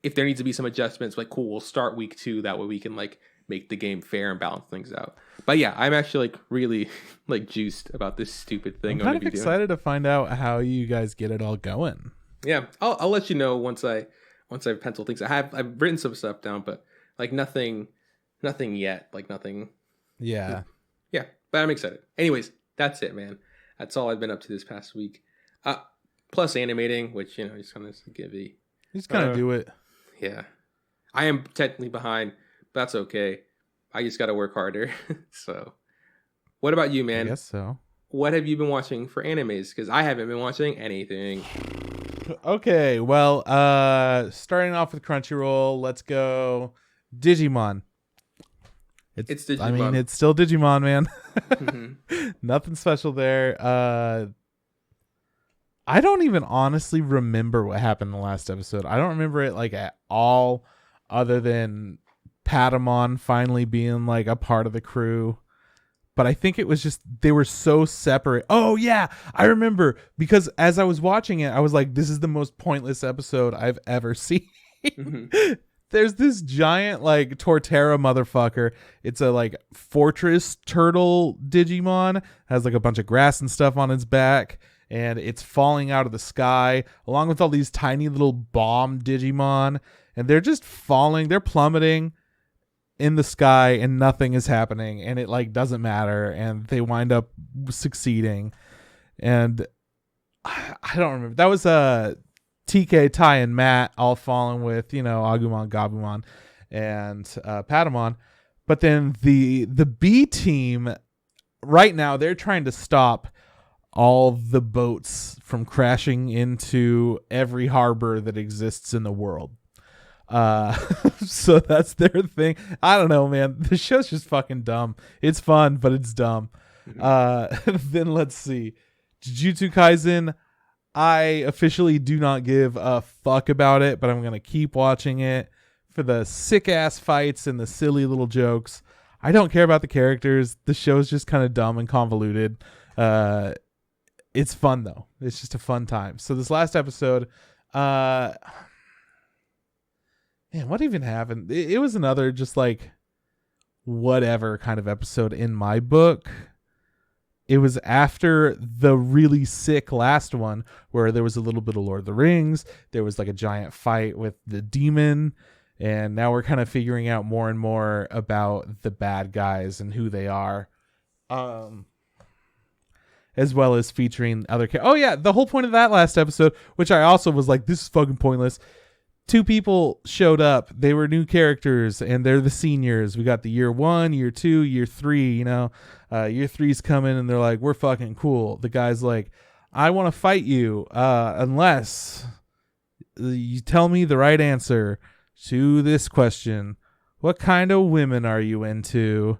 if there needs to be some adjustments, like cool, we'll start week 2. That way we can like make the game fair and balance things out. But yeah, I'm actually like really like juiced about this stupid thing.
I'm kind of excited to find out how you guys get it all going.
Yeah, I'll let you know once I've penciled things. I've written some stuff down, but like nothing yet. Like nothing.
Yeah.
Yeah, but I'm excited. Anyways, that's it, man. That's all I've been up to this past week. Plus animating, which just kind of give you.
Just kind of do it.
Yeah, I am technically behind. But that's okay. I just got to work harder. So, what about you, man?
I guess so.
What have you been watching for animes? Because I haven't been watching anything.
Okay, well, starting off with Crunchyroll, let's go Digimon. It's Digimon. I mean, it's still Digimon, man. Mm-hmm. Nothing special there. I don't even honestly remember what happened in the last episode. I don't remember it like at all, other than Patamon finally being like a part of the crew. But I think it was just they were so separate. Oh yeah, I remember, because as I was watching it, I was like, this is the most pointless episode I've ever seen. Mm-hmm. There's this giant like Torterra motherfucker. It's a like fortress turtle Digimon, has like a bunch of grass and stuff on its back, and it's falling out of the sky along with all these tiny little bomb Digimon, and they're just falling, they're plummeting in the sky, and nothing is happening, and it like doesn't matter, and they wind up succeeding. And I don't remember, that was TK, Tai, and Matt all falling with Agumon, Gabumon, and Patamon. But then the B team right now, they're trying to stop all the boats from crashing into every harbor that exists in the world. So that's their thing. I don't know, man. The show's just fucking dumb. It's fun, but it's dumb. Then let's see. Jujutsu Kaisen. I officially do not give a fuck about it, but I'm going to keep watching it for the sick ass fights and the silly little jokes. I don't care about the characters. The show's just kind of dumb and convoluted. It's fun though. It's just a fun time. So this last episode, man, what even happened? It was another just like whatever kind of episode in my book. It was after the really sick last one where there was a little bit of Lord of the Rings. There was like a giant fight with the demon. And now we're kind of figuring out more and more about the bad guys and who they are. As well as featuring other characters. Oh yeah, the whole point of that last episode, which I also was like, this is fucking pointless. 2 people showed up. They were new characters, and they're the seniors. We got the year 1, year 2, year 3, year 3's coming, and they're like, we're fucking cool. The guy's like, I want to fight you unless you tell me the right answer to this question. What kind of women are you into?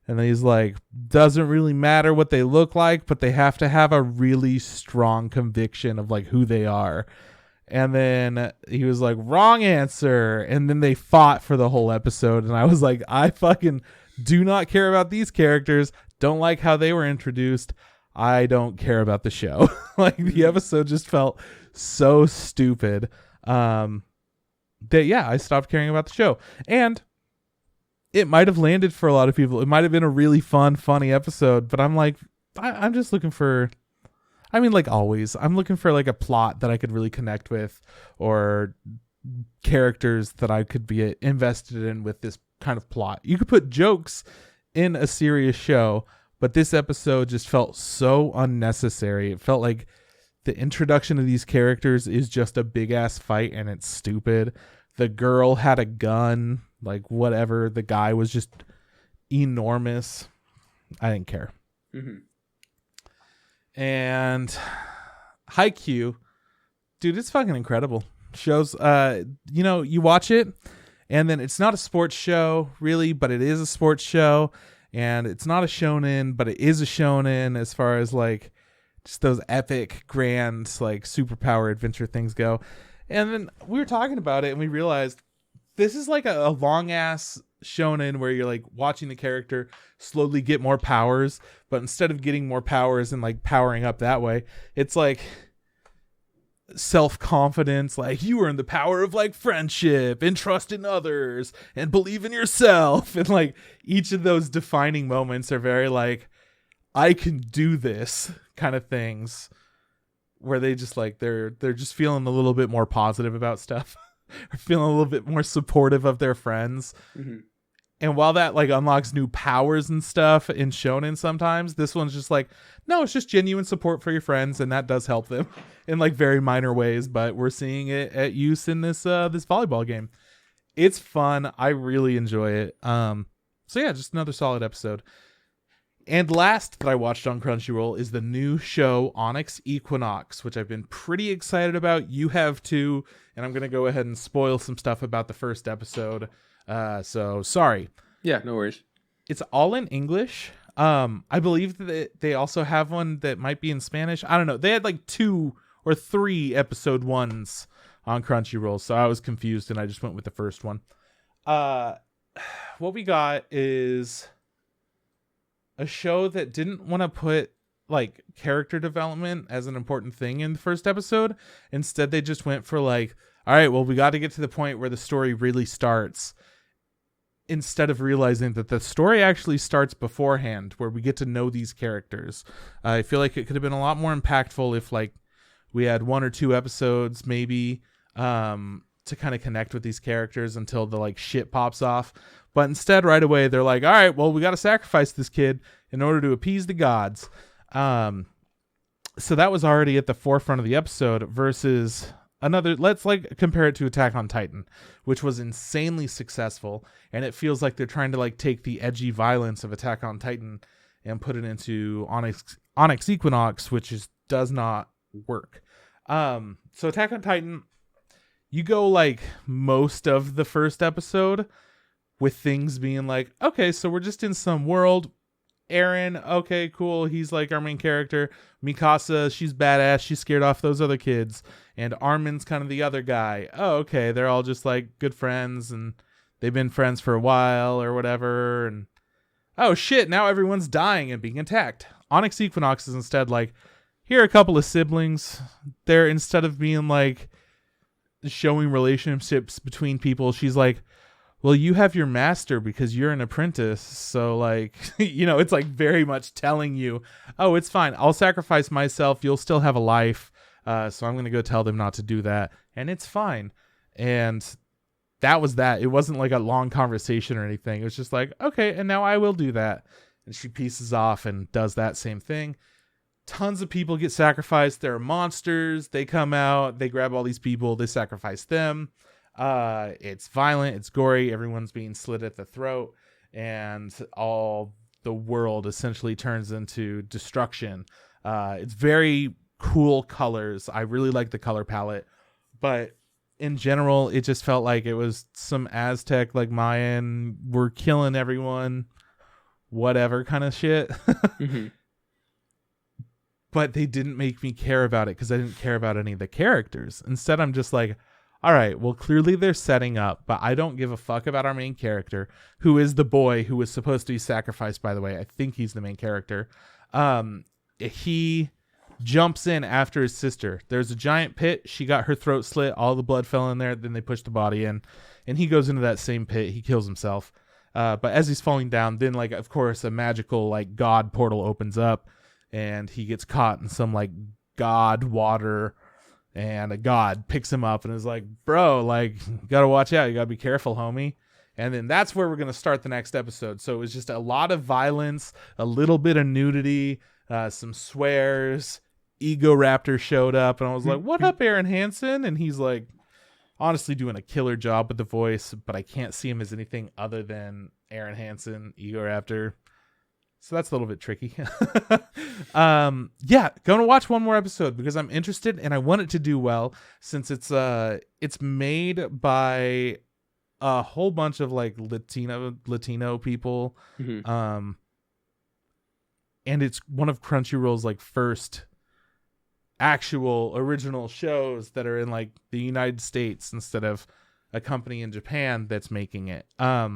And then he's like, doesn't really matter what they look like, but they have to have a really strong conviction of like who they are. And then he was like, wrong answer. And then they fought for the whole episode. And I was like, I fucking do not care about these characters. Don't like how they were introduced. I don't care about the show. Like the episode just felt so stupid. That yeah, I stopped caring about the show. And it might have landed for a lot of people. It might have been a really fun, funny episode. But I'm like, I'm just looking for... I mean, like always, I'm looking for like a plot that I could really connect with, or characters that I could be invested in with this kind of plot. You could put jokes in a serious show, but this episode just felt so unnecessary. It felt like the introduction of these characters is just a big ass fight and it's stupid. The girl had a gun, like whatever. The guy was just enormous. I didn't care. Mm-hmm. And Haikyuu, dude, it's fucking incredible. Shows, you watch it, and then it's not a sports show, really, but it is a sports show. And it's not a shonen, but it is a shonen as far as, like, just those epic, grand, like, superpower adventure things go. And then we were talking about it and we realized this is like a long ass shonen where you're like watching the character slowly get more powers, but instead of getting more powers and like powering up that way, it's like self-confidence, like you earn the power of like friendship and trust in others and believe in yourself. And like each of those defining moments are very like, I can do this kind of things, where they just like they're just feeling a little bit more positive about stuff or feeling a little bit more supportive of their friends.
Mm-hmm.
And while that like unlocks new powers and stuff in shonen sometimes, this one's just like, no, it's just genuine support for your friends, and that does help them in like very minor ways, but we're seeing it at use in this this volleyball game. It's fun. I really enjoy it. So yeah, just another solid episode. And last that I watched on Crunchyroll is the new show Onyx Equinox, which I've been pretty excited about. You have too, and I'm going to go ahead and spoil some stuff about the first episode. So sorry.
Yeah, no worries.
It's all in English. I believe that they also have one that might be in Spanish. I don't know. They had like 2 or 3 episode 1s on Crunchyroll, so I was confused and I just went with the first one. What we got is a show that didn't want to put like character development as an important thing in the first episode. Instead, they just went for like, all right, well, we got to get to the point where the story really starts, instead of realizing that the story actually starts beforehand, where we get to know these characters. I feel like it could have been a lot more impactful if like we had 1 or 2 episodes maybe to kind of connect with these characters until the like shit pops off. But instead, right away, they're like, all right, well, we got to sacrifice this kid in order to appease the gods. So that was already at the forefront of the episode versus another. Let's like compare it to Attack on Titan, which was insanely successful. And it feels like they're trying to like take the edgy violence of Attack on Titan and put it into Onyx Equinox, which does not work. So Attack on Titan, you go like most of the first episode with things being like, okay, so we're just in some world. Eren, okay, cool. He's like our main character. Mikasa, she's badass. She scared off those other kids. And Armin's kind of the other guy. Oh, okay. They're all just like good friends and they've been friends for a while or whatever. And oh shit, now everyone's dying and being attacked. Onyx Equinox is instead like, here are a couple of siblings. They're, instead of being like showing relationships between people, she's like, well, you have your master because you're an apprentice. So like, you know, it's like very much telling you, oh, it's fine. I'll sacrifice myself. You'll still have a life. So I'm going to go tell them not to do that. And it's fine. And that was that. It wasn't like a long conversation or anything. It was just like, okay, and now I will do that. And she pieces off and does that same thing. Tons of people get sacrificed. There are monsters. They come out. They grab all these people. They sacrifice them. It's violent, it's gory, everyone's being slit at the throat, and all the world essentially turns into destruction. It's very cool colors. I really like the color palette, but in general, it just felt like it was some Aztec, like Mayan, we're killing everyone, whatever kind of shit.
Mm-hmm.
But they didn't make me care about it because I didn't care about any of the characters. Instead, I'm just like, all right, well, clearly they're setting up, but I don't give a fuck about our main character, who is the boy who was supposed to be sacrificed, by the way. I think he's the main character. He jumps in after his sister. There's a giant pit. She got her throat slit. All the blood fell in there. Then they pushed the body in, and he goes into that same pit. He kills himself. But as he's falling down, then, like, of course, a magical, like, god portal opens up, and he gets caught in some, like, god water. And a god picks him up and is like, bro, like, you gotta watch out. You gotta be careful, homie. And then that's where we're going to start the next episode. So it was just a lot of violence, a little bit of nudity, some swears. Ego Raptor showed up and I was like, what up, Aaron Hansen? And he's like, honestly doing a killer job with the voice, but I can't see him as anything other than Aaron Hansen, Ego Raptor. So that's a little bit tricky. Yeah, going to watch one more episode because I'm interested and I want it to do well, since it's made by a whole bunch of like Latino people. Mm-hmm. And it's one of Crunchyroll's like first actual original shows that are in like the United States instead of a company in Japan that's making it.
Yeah,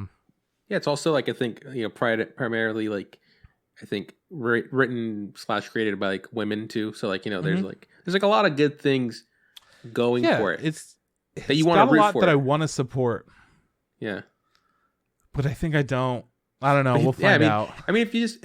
it's also like I think primarily like I think written / created by like women too. So like there's like a lot of good things going for it.
It's
that you want to root
a lot
for
that I want to support.
Yeah,
but I think I don't. I don't know. We'll find out.
I mean, if you just,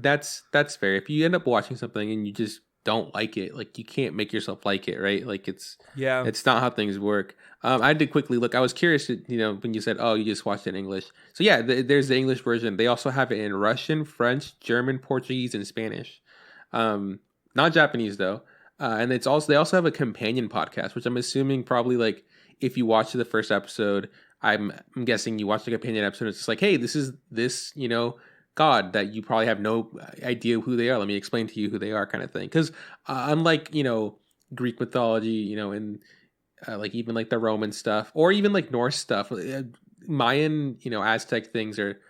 that's fair. If you end up watching something and you just don't like it, like you can't make yourself like it, right? Like it's not how things work. I had to quickly look. I was curious, when you said, "Oh, you just watched it in English." So yeah, there's the English version. They also have it in Russian, French, German, Portuguese, and Spanish. Not Japanese though. And they also have a companion podcast, which I'm assuming probably like if you watch the first episode, I'm guessing you watch the companion episode. It's just like, hey, this is this god that you probably have no idea who they are. Let me explain to you who they are, kind of thing. Because unlike Greek mythology, and like even like the Roman stuff or even like Norse stuff, Mayan, Aztec things are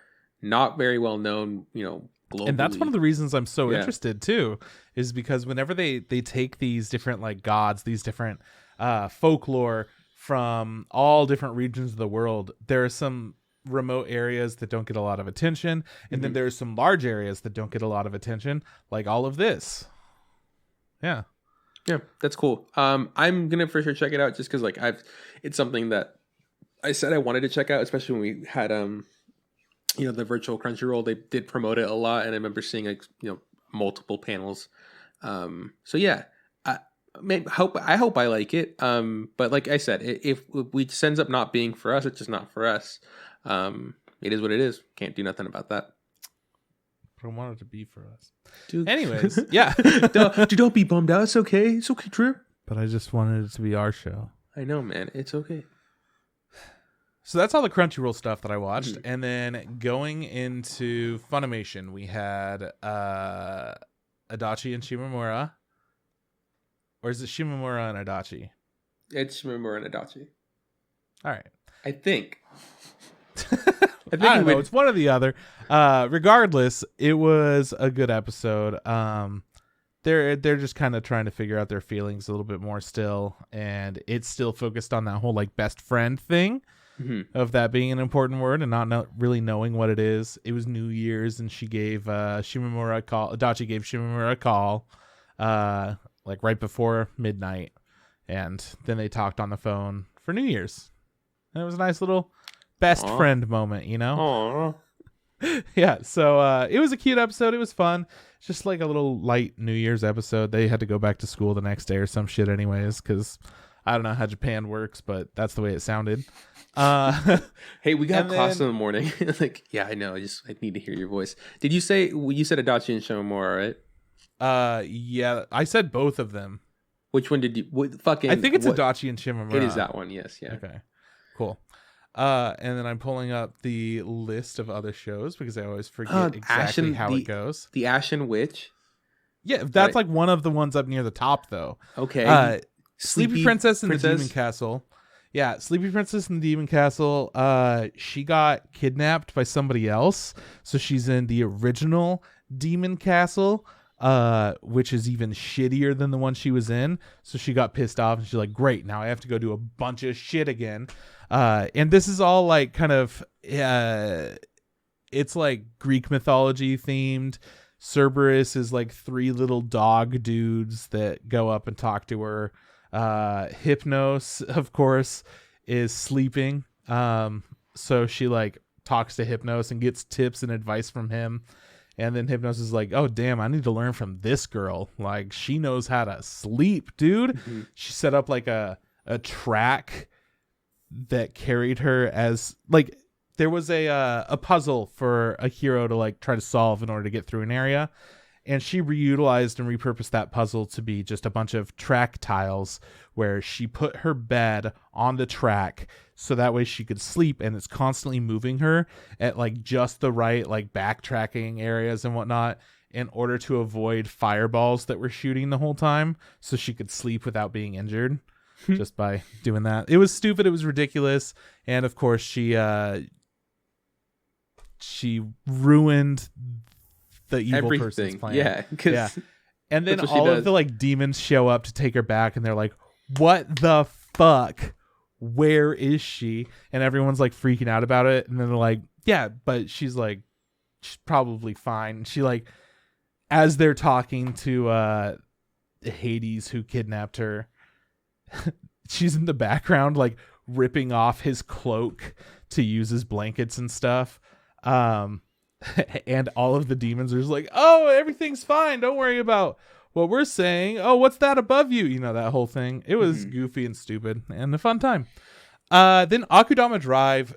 not very well known, globally.
And that's one of the reasons I'm so interested too, is because whenever they take these different like gods, these different folklore from all different regions of the world, there are some remote areas that don't get a lot of attention, and then there's some large areas that don't get a lot of attention, like all of this. Yeah,
that's cool. I'm gonna for sure check it out, just because like it's something that I said I wanted to check out, especially when we had the virtual Crunchyroll. They did promote it a lot, and I remember seeing like multiple panels. So yeah, I hope I like it. But like I said, if it ends up not being for us, it's just not for us. It is what it is. Can't do nothing about that.
I want it to be for us.
Dude.
Anyways, yeah.
Don't be bummed out. It's okay. It's okay, Drew.
But I just wanted it to be our show.
I know, man. It's okay.
So that's all the Crunchyroll stuff that I watched. And then going into Funimation, we had Adachi and Shimamura. Or is it Shimamura and Adachi?
It's Shimamura and Adachi.
All right.
I think.
I don't know. It's one or the other. Regardless, it was a good episode. They're just kind of trying to figure out their feelings a little bit more still, and it's still focused on that whole like best friend thing, of that being an important word and not really knowing what it is. It was New Year's, and she gave Shimamura a call. Adachi gave Shimamura a call, like right before midnight, and then they talked on the phone for New Year's. And it was a nice little best friend moment,
Aww.
Yeah, so it was a cute episode. It was fun. It's just like a little light New Year's episode. They had to go back to school the next day or some shit anyways, because I don't know how Japan works, but that's the way it sounded.
Hey, we got class in the morning. Like, yeah, I know. I need to hear your voice. Did you say Adachi and Shimamura,
right? Yeah, I said both of them.
Which one did you?
I think it's Adachi and Shimamura.
It is that one. Yes. Yeah.
Okay. Cool. And then I'm pulling up the list of other shows because I always forget exactly how it goes.
The Ashen Witch.
Yeah, that's like one of the ones up near the top, though.
Okay.
Sleepy Princess and the Demon Castle. Yeah, Sleepy Princess and the Demon Castle. She got kidnapped by somebody else, so she's in the original Demon Castle, which is even shittier than the one she was in. So she got pissed off, and she's like, "Great, now I have to go do a bunch of shit again." And this is all like kind of, it's like Greek mythology themed. Cerberus is like 3 little dog dudes that go up and talk to her. Hypnos, of course, is sleeping. So she like talks to Hypnos and gets tips and advice from him. And then Hypnos is like, "Oh, damn, I need to learn from this girl. Like, she knows how to sleep, dude." Mm-hmm. She set up like a track that carried her as like there was a puzzle for a hero to like try to solve in order to get through an area, and she reutilized and repurposed that puzzle to be just a bunch of track tiles where she put her bed on the track so that way she could sleep, and it's constantly moving her at like just the right like backtracking areas and whatnot in order to avoid fireballs that were shooting the whole time so she could sleep without being injured. Just by doing that. It was stupid. It was ridiculous. And of course she ruined the evil person's plan.
Yeah.
And then all of the like demons show up to take her back, and they're like, "What the fuck? Where is she?" And everyone's like freaking out about it. And then they're like, "Yeah, but she's probably fine." And she like, as they're talking to Hades, who kidnapped her, she's in the background like ripping off his cloak to use as blankets and stuff. And all of the demons are just like, "Oh, everything's fine. Don't worry about what we're saying. Oh, what's that above you?" You know, that whole thing. It was goofy and stupid and a fun time. Then Akudama Drive,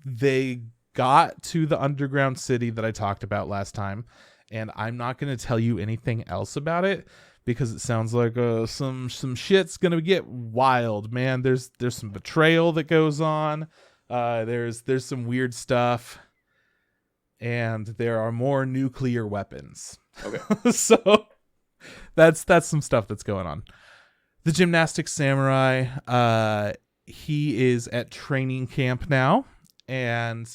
they got to the underground city that I talked about last time. And I'm not going to tell you anything else about it because it sounds like some shit's going to get wild, man. There's some betrayal that goes on. There's some weird stuff. And there are more nuclear weapons. Okay. So that's some stuff that's going on. The gymnastic samurai, he is at training camp now, and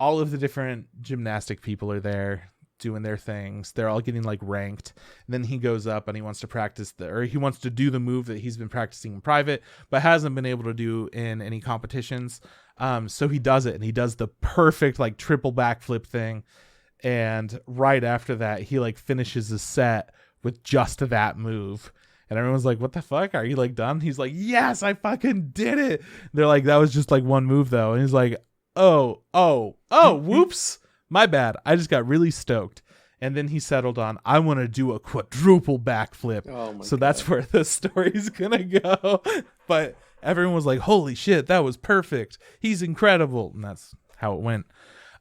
all of the different gymnastic people are there doing their things. They're all getting like ranked. And then he goes up and he wants to practice he wants to do the move that he's been practicing in private, but hasn't been able to do in any competitions. So he does it, and he does the perfect like triple backflip thing. And right after that, he like finishes his set with just that move. And everyone's like, "What the fuck? Are you like done?" He's like, "Yes, I fucking did it." And they're like, "That was just like one move though." And he's like, oh, whoops. My bad. I just got really stoked. And then he settled on, "I want to do a quadruple backflip." So that's where the story's gonna go. But everyone was like, "Holy shit, that was perfect. He's incredible." And that's how it went.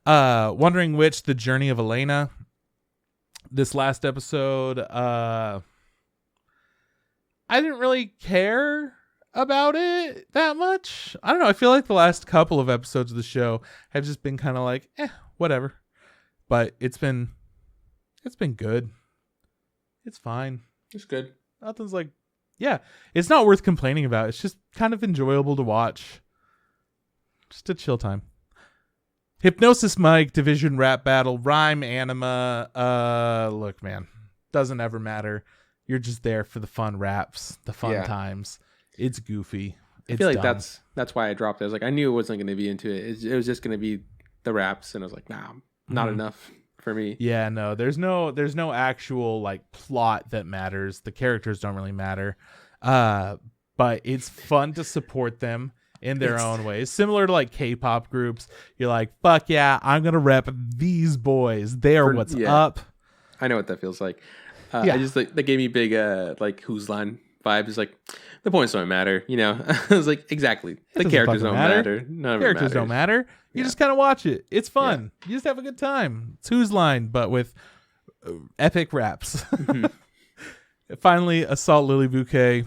Wondering Which, The Journey of Elena. This last episode, I didn't really care about it that much. I don't know. I feel like the last couple of episodes of the show have just been kind of like, whatever. But it's been good. It's fine.
It's good.
Nothing's like, it's not worth complaining about. It's just kind of enjoyable to watch. Just a chill time. Hypnosis Mic, Division Rap Battle, Rhyme, Anima. Look, man, doesn't ever matter. You're just there for the fun raps, the fun times. It's goofy.
I feel like dumb. That's why I dropped it. I was like, I knew I wasn't going to be into it. It was just going to be the raps, and I was like, nah, not enough for me.
Yeah, no, there's no actual like plot that matters. The characters don't really matter. But it's fun to support them in their own ways. Similar to like K-pop groups. You're like, fuck yeah, I'm going to rep these boys. They're what's up.
I know what that feels like. I just like that gave me big like Who's Line vibes. Like the points don't matter, you know. I was like, exactly. The characters don't matter. None of it
characters don't matter. You just kind of watch it. It's fun. You just have a good time. It's Who's Line, but with epic raps. Finally, Assault Lily Bouquet.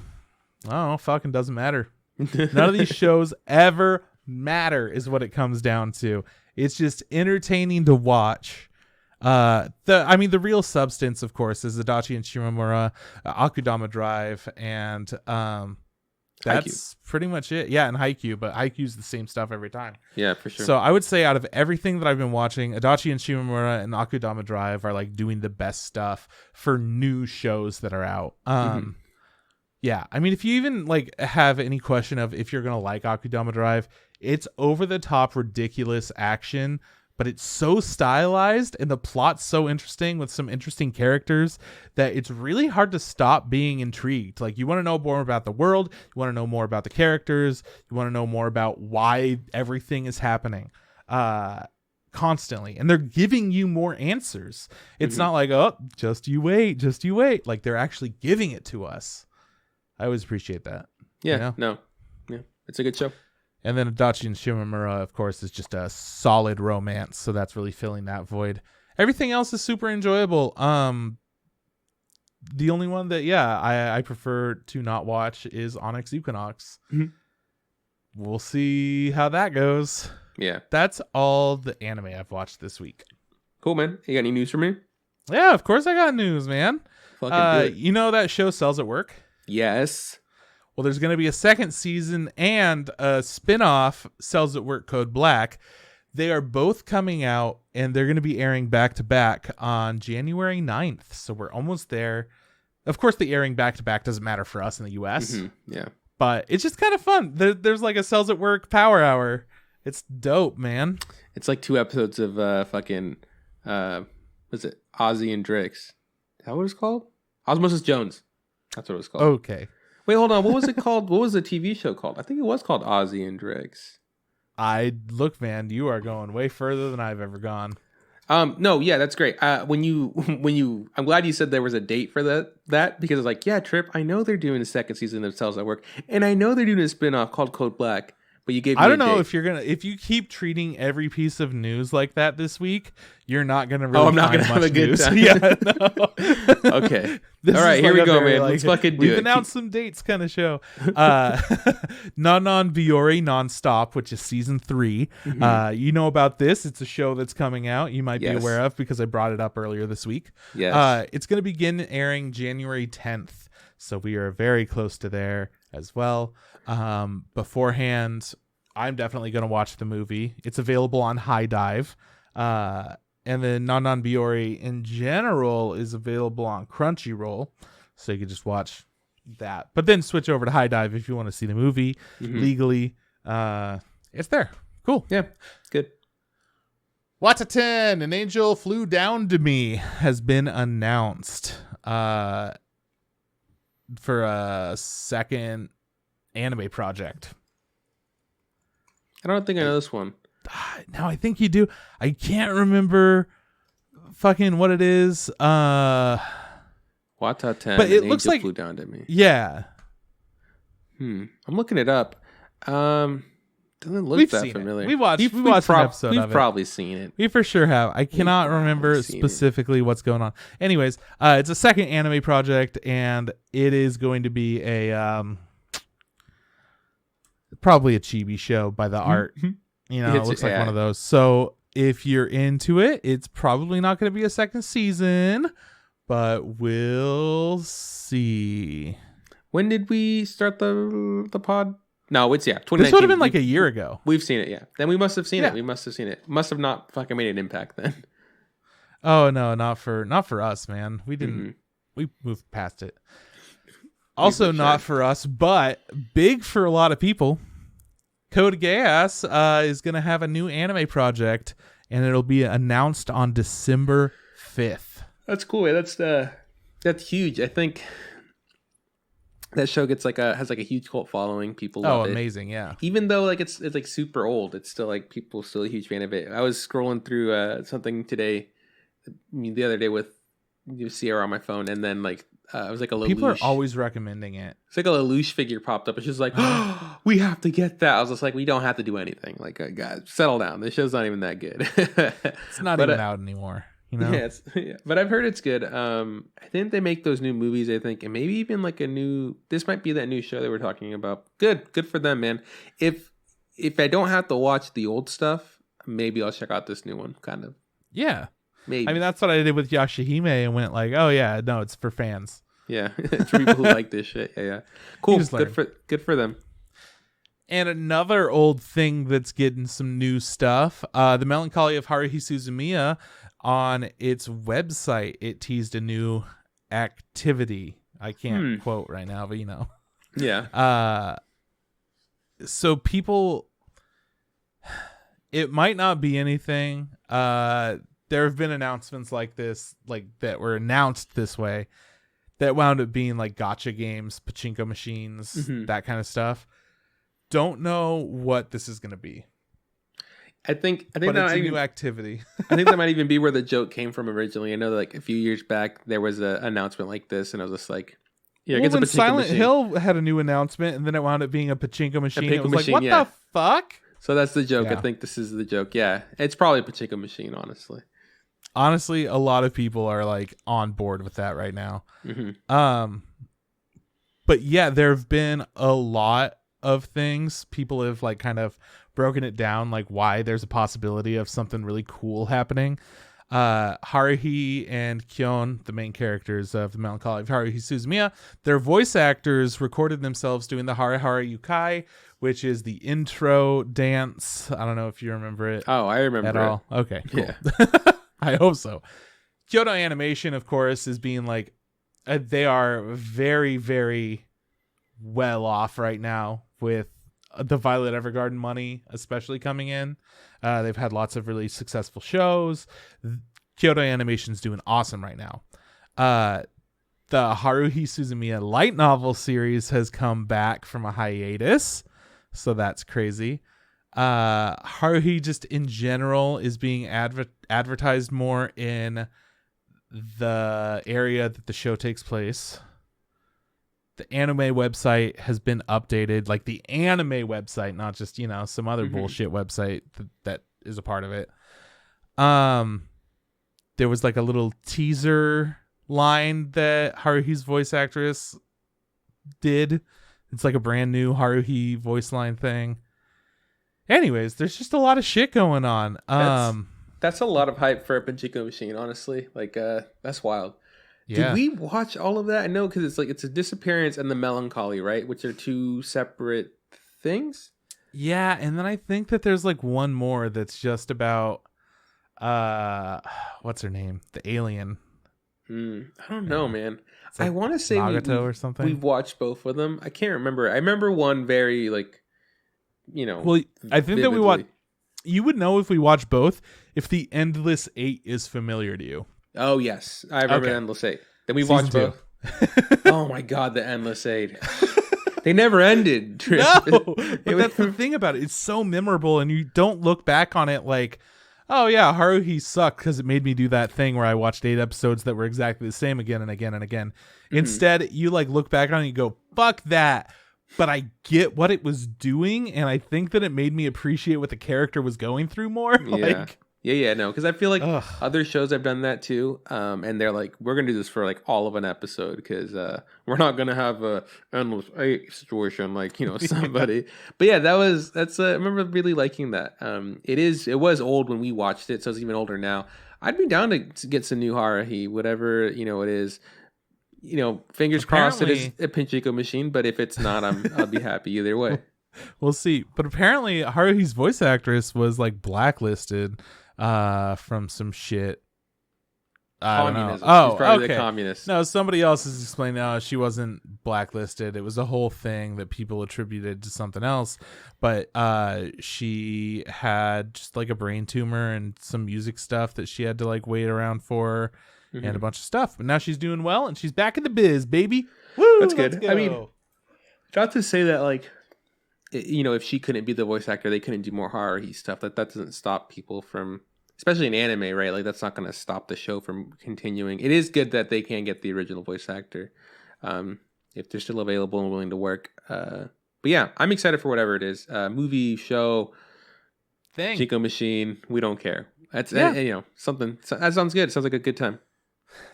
Oh, fucking doesn't matter. None of these shows ever matter is what it comes down to. It's just entertaining to watch. The real substance, of course, is Adachi and Shimamura, Akudama Drive, and that's pretty much it. Yeah, and Haikyuu, but Haikyuu's the same stuff every time.
Yeah, for sure.
So I would say out of everything that I've been watching, Adachi and Shimamura and Akudama Drive are like doing the best stuff for new shows that are out. Yeah, I mean, if you even like have any question of if you're gonna like Akudama Drive, it's over the top, ridiculous action, but it's so stylized and the plot's so interesting with some interesting characters that it's really hard to stop being intrigued. Like, you want to know more about the world, you want to know more about the characters, you want to know more about why everything is happening constantly. And they're giving you more answers. It's not like, oh, just you wait. Like, they're actually giving it to us. I always appreciate that.
Yeah, Yeah, it's a good show.
And then Adachi and Shimamura, of course, is just a solid romance, so that's really filling that void. Everything else is super enjoyable. The only one that, I prefer to not watch is Onyx Equinox. We'll see how that goes.
Yeah.
That's all the anime I've watched this week.
Cool, man. You got any news for me?
Yeah, of course I got news, man.
Fucking good.
You know that show Cells at Work?
Yes.
Well, there's going to be a second season and a spin-off, Cells at Work Code Black. They are both coming out, and they're going to be airing back to back on January 9th. So we're almost there. Of course, the airing back to back doesn't matter for us in the US.
Yeah.
But it's just kind of fun. There's like a Cells at Work Power Hour. It's dope, man.
It's like 2 episodes of fucking was it Ozzy and Drix? Is that what it's called? Osmosis Jones. That's what it was called.
Okay.
Wait, hold on. What was it called? What was the TV show called? I think it was called Ozzy and Drix.
Look, man, you are going way further than I've ever gone.
No, yeah, that's great. When you, I'm glad you said there was a date for that because it's like, yeah, Trip, I know they're doing the second season of Cells at Work, and I know they're doing a spinoff called Code Black. But you gave me
I don't know
date.
if you keep treating every piece of news like that this week, you're not gonna really.
I'm not gonna have a good
news.
time.
Yeah, no.
Okay. All right, here we go, man. Let's fucking do it.
We've announced some dates, kind of show. Non Biyori Nonstop, which is season 3. You know about this? It's a show that's coming out. You might be aware of because I brought it up earlier this week.
Yes.
It's going to begin airing January 10th, so we are very close to there as well. Beforehand, I'm definitely going to watch the movie. It's available on High Dive. And then Non Biyori in general is available on Crunchyroll. So you can just watch that. But then switch over to High Dive if you want to see the movie legally. It's there. Cool.
Yeah, good.
Wataten, An Angel Flew Down to Me has been announced for a second anime project.
I don't think I know this one.
No, I think you do. I can't remember fucking what it is.
Wataten,
but it
An
looks
Angel
like
Flew Down to Me.
Yeah.
I'm looking it up. Doesn't look
We've
that
seen
familiar.
it. We watched an episode of it.
We've probably seen it.
We for sure have. I cannot remember specifically what's going on. Anyways, it's a second anime project, and it is going to be a probably a chibi show by the art. You know, it looks like one of those. So if you're into it, it's probably not going to be a second season, but we'll see.
When did we start the pod? No, it's 2019.
This would have been like a year ago.
We've seen it, yeah. Then we must have seen it. We must have seen it. Must have not fucking made an impact then.
Oh no, not for us, man. We didn't. We moved past it. Also, not for us, but big for a lot of people. Code Geass is going to have a new anime project, and it'll be announced on December 5th.
That's cool. That's huge. I think that show has a huge cult following. People love it.
Amazing, yeah.
Even though like it's like super old, it's still like people still a huge fan of it. I was scrolling through something today, the other day with Sierra on my phone, and then like it was like a Lelouch.
People are always recommending it.
It's like a Lelouch figure popped up. It's just like, oh, we have to get that. I was just like, we don't have to do anything. Like, guys, settle down. This show's not even that good.
It's not even out anymore. You know?
Yeah, but I've heard it's good. I think they make those new movies, I think, and maybe even like this might be that new show they were talking about. Good for them, man. If I don't have to watch the old stuff, maybe I'll check out this new one, kind of.
Yeah.
Maybe.
I mean, that's what I did with Yashahime and went like, oh yeah, no, it's for fans.
Yeah, it's for people who like this shit. Yeah. Cool. Good for them.
And another old thing that's getting some new stuff, The Melancholy of Haruhi Suzumiya, on its website, it teased a new activity. I can't quote right now, but you know.
Yeah.
So people, it might not be anything. There have been announcements like this, like that were announced this way, that wound up being like gacha games, pachinko machines, that kind of stuff. Don't know what this is going to be.
I think
but it's a new activity.
I think that might even be where the joke came from originally. I know that like a few years back there was an announcement like this, and I was just like, "Yeah,
well, when Silent Hill had a new announcement, and then it wound up being a pachinko machine. It was like, what the fuck?
So that's the joke. Yeah. I think this is the joke. Yeah, it's probably a pachinko machine, honestly.
Honestly, a lot of people are like on board with that right now. But yeah, there have been a lot of things. People have like kind of broken it down, like why there's a possibility of something really cool happening. Haruhi and Kyon, the main characters of the Melancholy of Haruhi Suzumiya, their voice actors recorded themselves doing the Hara Hara Yukai, which is the intro dance. I don't know if you remember it.
Oh, I remember
at
it.
all. Okay, cool.
Yeah.
I hope so. Kyoto Animation, of course, is being like, they are very, very well off right now with the Violet Evergarden money, especially coming in. They've had lots of really successful shows. Kyoto Animation's doing awesome right now. The Haruhi Suzumiya light novel series has come back from a hiatus, so that's crazy. Haruhi just in general is being advertised more in the area that the show takes place. The anime website has been updated, like the anime website, not just, some other bullshit website that is a part of it. There was like a little teaser line that Haruhi's voice actress did. It's like a brand new Haruhi voice line thing. Anyways, there's just a lot of shit going on.
That's a lot of hype for a Pachinko machine, honestly. Like, that's wild.
Yeah.
Did we watch all of that? I know, because it's a disappearance and the melancholy, right? Which are two separate things.
Yeah, and then I think that there's like one more that's just about what's her name? The alien.
I don't know, man. Like I want to say
Nagato or something.
We've watched both of them. I can't remember. I remember one very Well,
I think that we watch. You would know if we watch both if the Endless 8 is familiar to you.
Oh yes, I remember the Endless 8. Then we
Season
watched
2.
both. Oh my god, the Endless 8. They never ended.
No, but that's the thing about it. It's so memorable, and you don't look back on it like, oh yeah, Haruhi sucked because it made me do that thing where I watched 8 episodes that were exactly the same again and again and again. Instead, you like look back on it and you go, fuck that. But I get what it was doing, and I think that it made me appreciate what the character was going through more.
No, because I feel like other shows have done that too, and they're like, we're gonna do this for like all of an episode because we're not gonna have a endless 8 situation like somebody. But yeah, that's I remember really liking that. It was old when we watched it, so it's even older now. I'd be down to get some new Haruhi, whatever it is. Fingers crossed it is a Pachinko machine, but if it's not, I'll be happy either way.
We'll see. But apparently Haruhi's voice actress was like blacklisted from some shit. I don't know. Oh,
she's probably
okay.
The communist.
No, somebody else is explaining. No, she wasn't blacklisted. It was a whole thing that people attributed to something else. But she had just like a brain tumor and some music stuff that she had to like wait around for. And a bunch of stuff, but now she's doing well and she's back in the biz, baby. Woo,
that's good. I mean, not to say that like, if she couldn't be the voice actor, they couldn't do more Haruhi stuff. That doesn't stop people from, especially in anime, right? Like that's not going to stop the show from continuing. It is good that they can get the original voice actor if they're still available and willing to work. But yeah, I'm excited for whatever it is. Movie, show, thing, Pachinko machine. We don't care. That's something that sounds good. It sounds like a good time.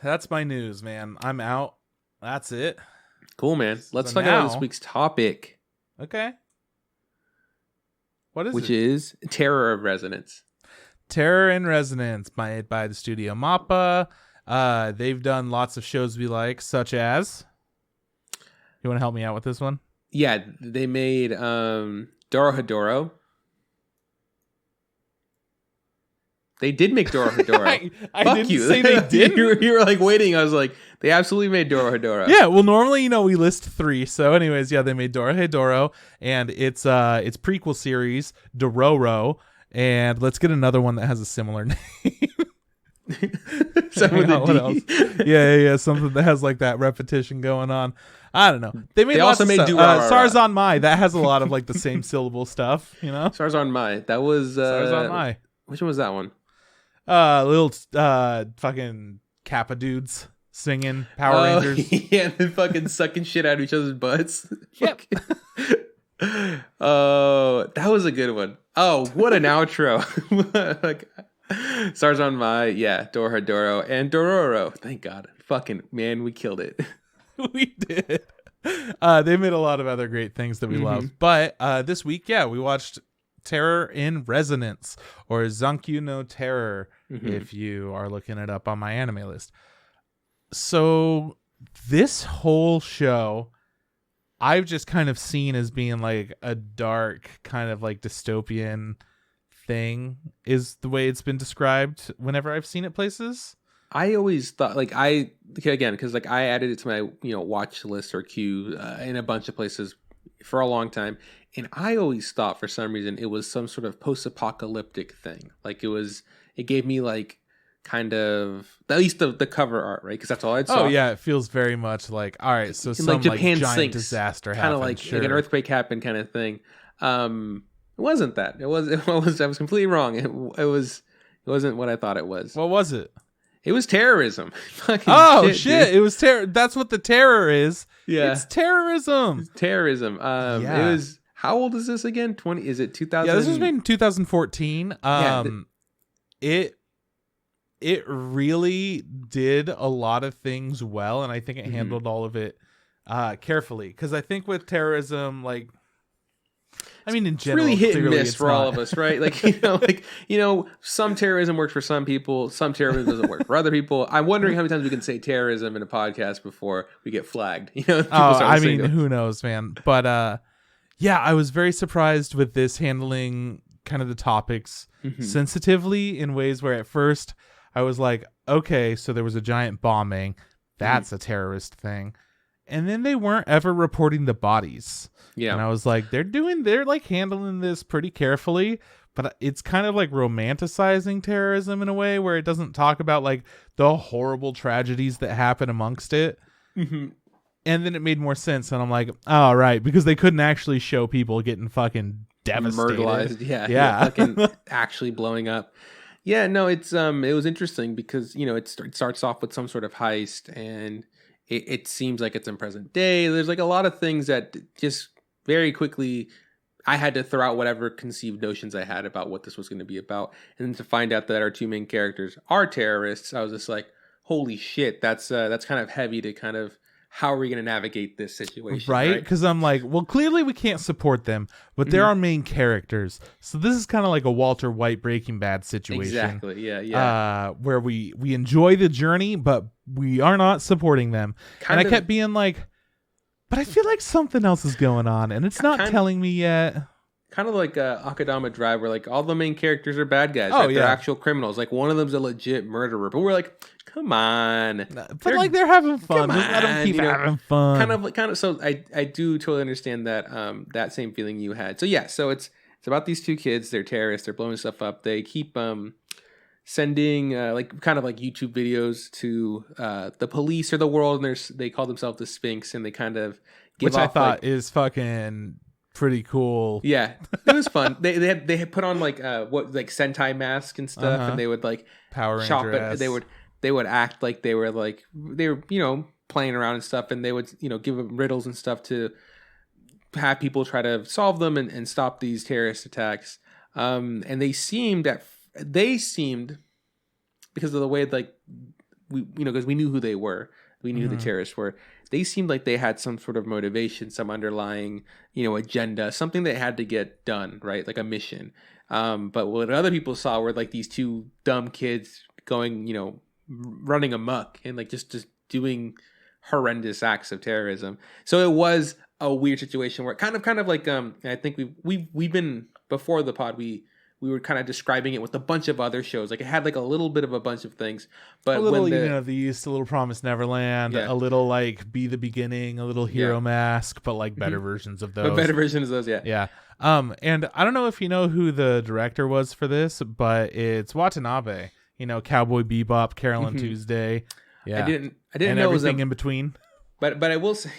That's my news, man. I'm out. That's it.
Cool, man. Let's talk about this week's topic.
Okay. What is
Which is Terror of Resonance.
Terror in Resonance, made by the studio Mappa. They've done lots of shows we like, such as... You want to help me out with this one?
Yeah, they made Dorohedoro. They did make Dorohedoro.
I didn't say they did.
You were like waiting. I was like, they absolutely made Dorohedoro.
Yeah, well, normally, we list 3. So anyways, yeah, they made Dorohedoro, and it's prequel series, Dororo, and let's get another one that has a similar name. What else? Yeah, something that has like that repetition going on. I don't know. They
also made
Sarazanmai. That has a lot of like the same syllable stuff,
Sarazanmai. That was
Sarazanmai.
Which one was that one?
Little fucking Kappa dudes singing Power Rangers.
Yeah, and then fucking sucking shit out of each other's butts.
Yep.
Oh, that was a good one. Oh, what an outro. Sarazanmai, yeah, Dorohedoro, and Dororo. Thank God. Fucking, man, we killed it.
We did. They made a lot of other great things that we love. But this week, we watched Terror in Resonance, or Zankyu no Terror, if you are looking it up on my anime list. So this whole show, I've just kind of seen as being like a dark kind of like dystopian thing, is the way it's been described whenever I've seen it places.
I always thought because like I added it to my watch list or queue in a bunch of places for a long time, and I always thought for some reason it was some sort of post-apocalyptic thing. Like it gave me like kind of at least the cover art, right? Because that's all I saw.
Oh yeah, it feels very much like, all right, so some like Japan giant sinks, disaster happened,
kind of like an earthquake happened, kind of thing. It wasn't that. It was. I was completely wrong. It wasn't what I thought it was.
What was it?
It was terrorism.
Oh shit! It was terror. That's what the terror is.
Yeah,
it's terrorism.
It's terrorism. It was. How old is this again? 20? Is it 2000?
Yeah, this was made in 2014. It really did a lot of things well, and I think it handled all of it carefully. Because I think with terrorism, like, I mean, in general,
it's really hit and miss for all of us, right? Like, some terrorism works for some people, some terrorism doesn't work for other people. I'm wondering how many times we can say terrorism in a podcast before we get flagged.
I mean, who knows, man? But yeah, I was very surprised with this handling kind of the topics sensitively in ways where at first I was like, okay, so there was a giant bombing. That's a terrorist thing. And then they weren't ever reporting the bodies. Yeah. And I was like, they're like handling this pretty carefully, but it's kind of like romanticizing terrorism in a way where it doesn't talk about like the horrible tragedies that happen amongst it. And then it made more sense. And I'm like, oh, right. Because they couldn't actually show people getting fucking devastated.
Myrtleized. Yeah. Fucking actually blowing up. Yeah, no, it was interesting because, it starts off with some sort of heist, and it seems like it's in present day. There's like a lot of things that just very quickly I had to throw out whatever conceived notions I had about what this was going to be about. And then to find out that our two main characters are terrorists, I was just like, holy shit, that's kind of heavy to kind of, how are we going to navigate this situation?
Right? Because I'm like, well, clearly we can't support them, but they're our main characters. So this is kind of like a Walter White Breaking Bad situation.
Exactly, yeah.
Where we enjoy the journey, but we are not supporting them. I kept being like, but I feel like something else is going on, and it's not telling me yet.
Kind of like Akadama Drive, where like all the main characters are bad guys. Oh, they're actual criminals. Like one of them's a legit murderer, but we're like, come on.
But they're having fun. Just let them keep having fun.
Kind of. So I do totally understand that that same feeling you had. So yeah, so it's about these two kids. They're terrorists. They're blowing stuff up. They keep sending like kind of like YouTube videos to the police or the world, and they call themselves the Sphinx, and they kind of give
which
off,
I thought is fucking pretty cool.
Yeah, it was fun. they had put on like Sentai masks and stuff, and they would like
Power Ranger
chop it. They would act like they were playing around and stuff, and they would give them riddles and stuff to have people try to solve them and stop these terrorist attacks. And they seemed because of the way like we because we knew who they were, we knew who the terrorists were. They seemed like they had some sort of motivation, some underlying, agenda, something that had to get done, right? Like a mission. But what other people saw were like these two dumb kids going, running amok and like just doing horrendous acts of terrorism. So it was a weird situation where kind of like I think we've been before the pod we were kind of describing it with a bunch of other shows. Like it had like a little bit of a bunch of things, but
a little Union of the East, a little Promised Neverland, a little like Be the Beginning, a little Hero Mask, but like better versions of those.
But better versions of those, yeah.
Yeah. And I don't know if you know who the director was for this, but it's Watanabe. Cowboy Bebop, Carole and Tuesday. Yeah.
I didn't
and
know
everything in between.
But I will say,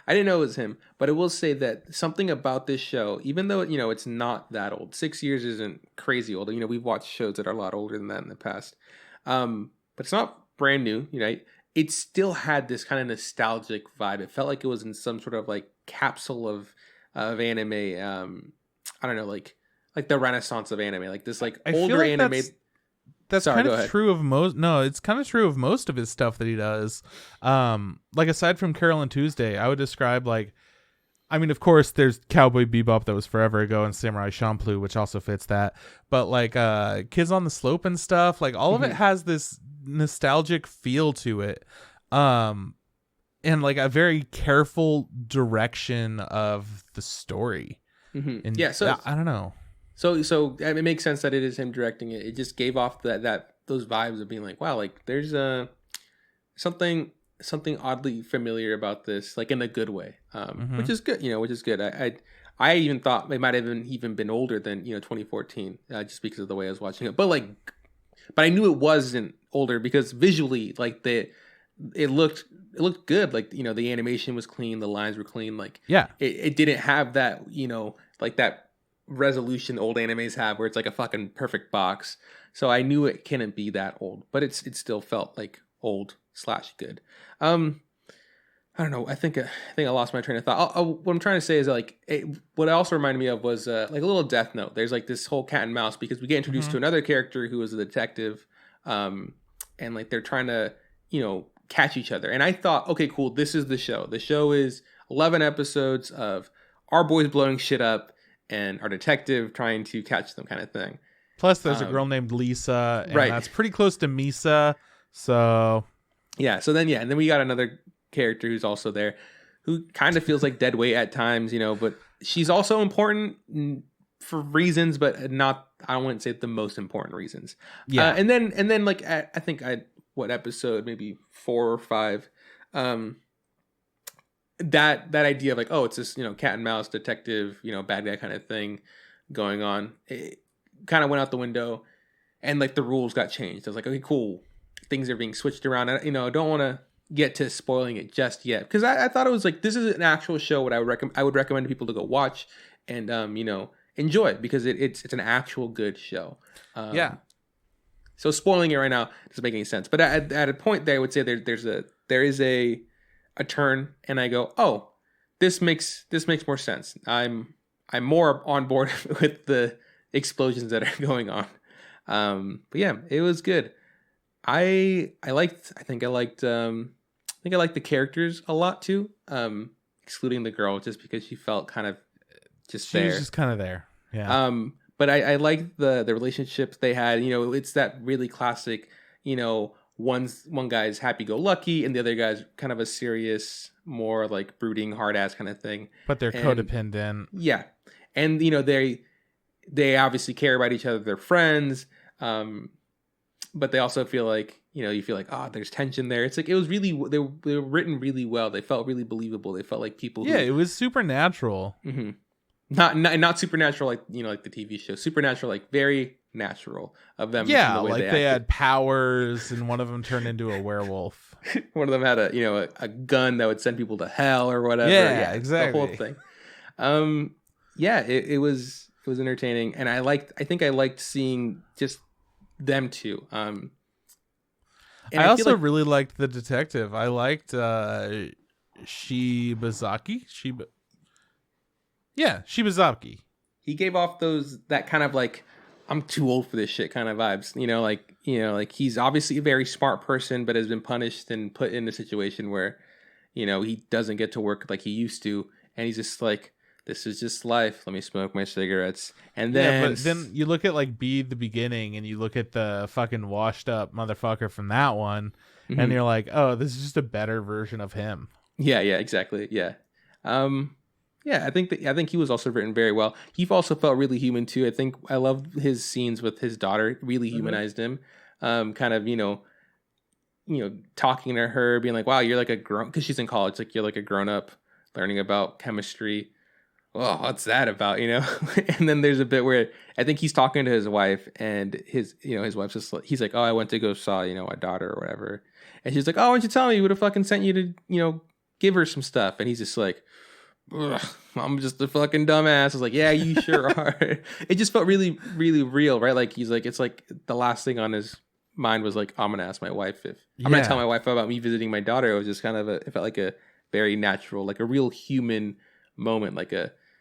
I didn't know it was him, but I will say that something about this show, even though, it's not that old, 6 years isn't crazy old. We've watched shows that are a lot older than that in the past. But it's not brand new, it still had this kind of nostalgic vibe. It felt like it was in some sort of like capsule of anime. I don't know, like the Renaissance of anime, like this like older like anime.
That's kind of true of most. No, it's kind of true of most of his stuff that he does. Like aside from Carole and Tuesday, I would describe like I mean, of course, there's Cowboy Bebop that was forever ago, and Samurai Champloo, which also fits that. But like Kids on the Slope and stuff, like all of it has this nostalgic feel to it, and like a very careful direction of the story. And
yeah, so
I don't know.
So it makes sense that it is him directing it. It just gave off that those vibes of being like, wow, like there's something oddly familiar about this, like in a good way, which is good, which is good. I even thought it might have even been older than 2014, just because of the way I was watching it. But I knew it wasn't older because visually, like it looked good. Like the animation was clean, the lines were clean. Like it didn't have that like that resolution old animes have where it's like a fucking perfect box. So I knew it couldn't be that old, but it still felt like old / good. I don't know. I think I lost my train of thought. What I'm trying to say is like what it also reminded me of was like a little Death Note. There's like this whole cat and mouse because we get introduced to another character who is a detective, and like they're trying to catch each other. And I thought, okay, cool. This is the show. The show is 11 episodes of our boys blowing shit up and our detective trying to catch them, kind of thing.
Plus, there's a girl named Lisa, and that's pretty close to Misa. So
yeah, and then we got another character who's also there, who kind of feels like dead weight at times, but she's also important for reasons, but not, I wouldn't say the most important reasons. Yeah, and then like I think what episode, maybe 4 or 5, that idea of like, oh, it's this cat and mouse detective bad guy kind of thing going on, it kind of went out the window, and like the rules got changed. I was like, okay, cool, things are being switched around. I don't want to get to spoiling it just yet, because I thought it was like, this is an actual show what I would recommend people to go watch and enjoy, because it's an actual good show. So spoiling it right now doesn't make any sense, but at a point there I would say there is a turn, and I go, oh, this makes more sense. I'm more on board with the explosions that are going on. But yeah, it was good. I think I liked the characters a lot too, excluding the girl, just because she felt kind of just there. She
was just kind of there. Yeah.
But I liked the relationships they had. It's that really classic, one guy's happy-go-lucky and the other guy's kind of a serious, more like brooding, hard-ass kind of thing.
But they're codependent.
Yeah. And, they obviously care about each other. They're friends. But they also feel like, you feel like, oh, there's tension there. It's like, it was really, they were written really well. They felt really believable. They felt like people.
Yeah, it was supernatural.
Mm-hmm. Not supernatural like like the TV show. Supernatural, like very natural of them.
Yeah, the like they had powers, and one of them turned into a werewolf.
One of them had a gun that would send people to hell or whatever.
Yeah, exactly.
The whole thing. Yeah, it was entertaining, and I think I liked seeing just them two. And
I also really liked the detective. I liked Shibazaki. Shibazaki.
He gave off that kind of like, I'm too old for this shit kind of vibes. Like he's obviously a very smart person, but has been punished and put in a situation where, he doesn't get to work like he used to, and he's just like, this is just life. Let me smoke my cigarettes. And then,
but then you look at like the beginning, and you look at the fucking washed up motherfucker from that one, and you're like, oh, this is just a better version of him.
Yeah, exactly. Yeah. Yeah, I think he was also written very well. He also felt really human too. I think I loved his scenes with his daughter. It really humanized him. Kind of, talking to her, being like, wow, you're like a grown, because she's in college, like you're like a grown up learning about chemistry. Oh, what's that about, And then there's a bit where I think he's talking to his wife, and his wife's just like, he's like, oh, I went to go saw, my daughter or whatever. And she's like, oh, why don't you tell me? He would have fucking sent you to, give her some stuff. And he's just like, ugh, I'm just a fucking dumbass. I was like, yeah, you sure are. It just felt really, really real, right? Like he's like, it's like the last thing on his mind was like, I'm gonna ask my wife I'm gonna tell my wife about me visiting my daughter. It was just kind of it felt like a very natural, like a real human moment.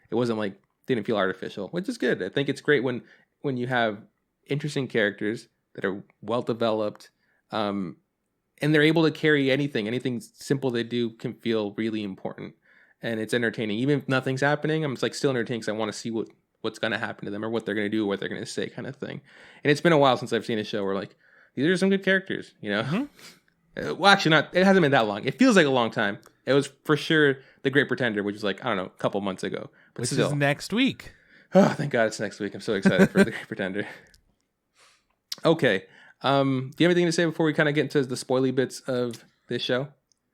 It wasn't like, didn't feel artificial, which is good. I think it's great when you have interesting characters that are well developed, and they're able to carry anything simple they do can feel really important. and it's entertaining. Even if nothing's happening, I'm just like still entertained because I want to see what's going to happen to them or what they're going to do, or what they're going to say, kind of thing. And it's been a while since I've seen a show where like these are some good characters, you know. Well, actually, not. It hasn't been that long. It feels like a long time. It was for sure The Great Pretender, which was like, I don't know, a couple months ago. But
which
still.
is next week.
Oh, thank God it's next week. I'm so excited for The Great Pretender. Okay. Do you have anything to say before we kind of get into the spoily bits of this show?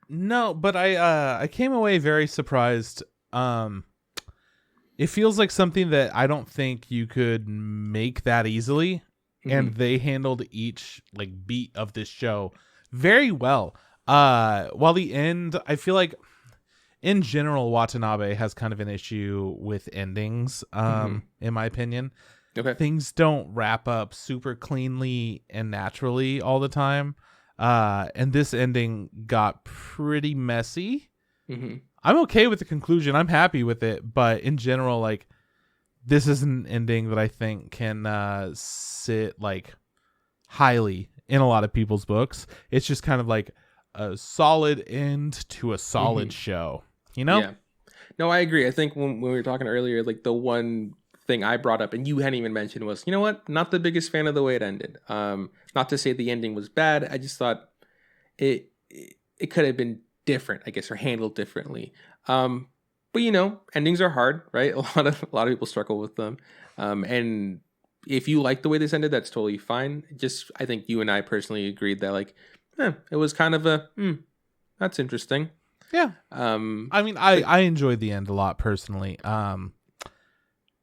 No, but I came away very surprised. It feels like something that I don't think you could make that easily, and they handled each like beat of this show very well. While the end, I feel like in general Watanabe has kind of an issue with endings, in my opinion.
Okay.
Things don't wrap up super cleanly and naturally all the time. And this ending got pretty messy. I'm okay with the conclusion. I'm happy with it. But in general, like, this is an ending that I think can sit like highly in a lot of people's books. It's just kind of like a solid end to a solid show, you know?
Yeah. No, I agree. I think when we were talking earlier, like the one thing I brought up and you hadn't even mentioned was, you know what? Not the biggest fan of the way it ended. Not to say the ending was bad. I just thought it could have been different, I guess, or handled differently. But you know, endings are hard, right? A lot of people struggle with them. And if you like the way this ended, that's totally fine. Just, I think you and I personally agreed that like, it was kind of a, that's interesting.
Yeah. I mean, I enjoyed the end a lot personally.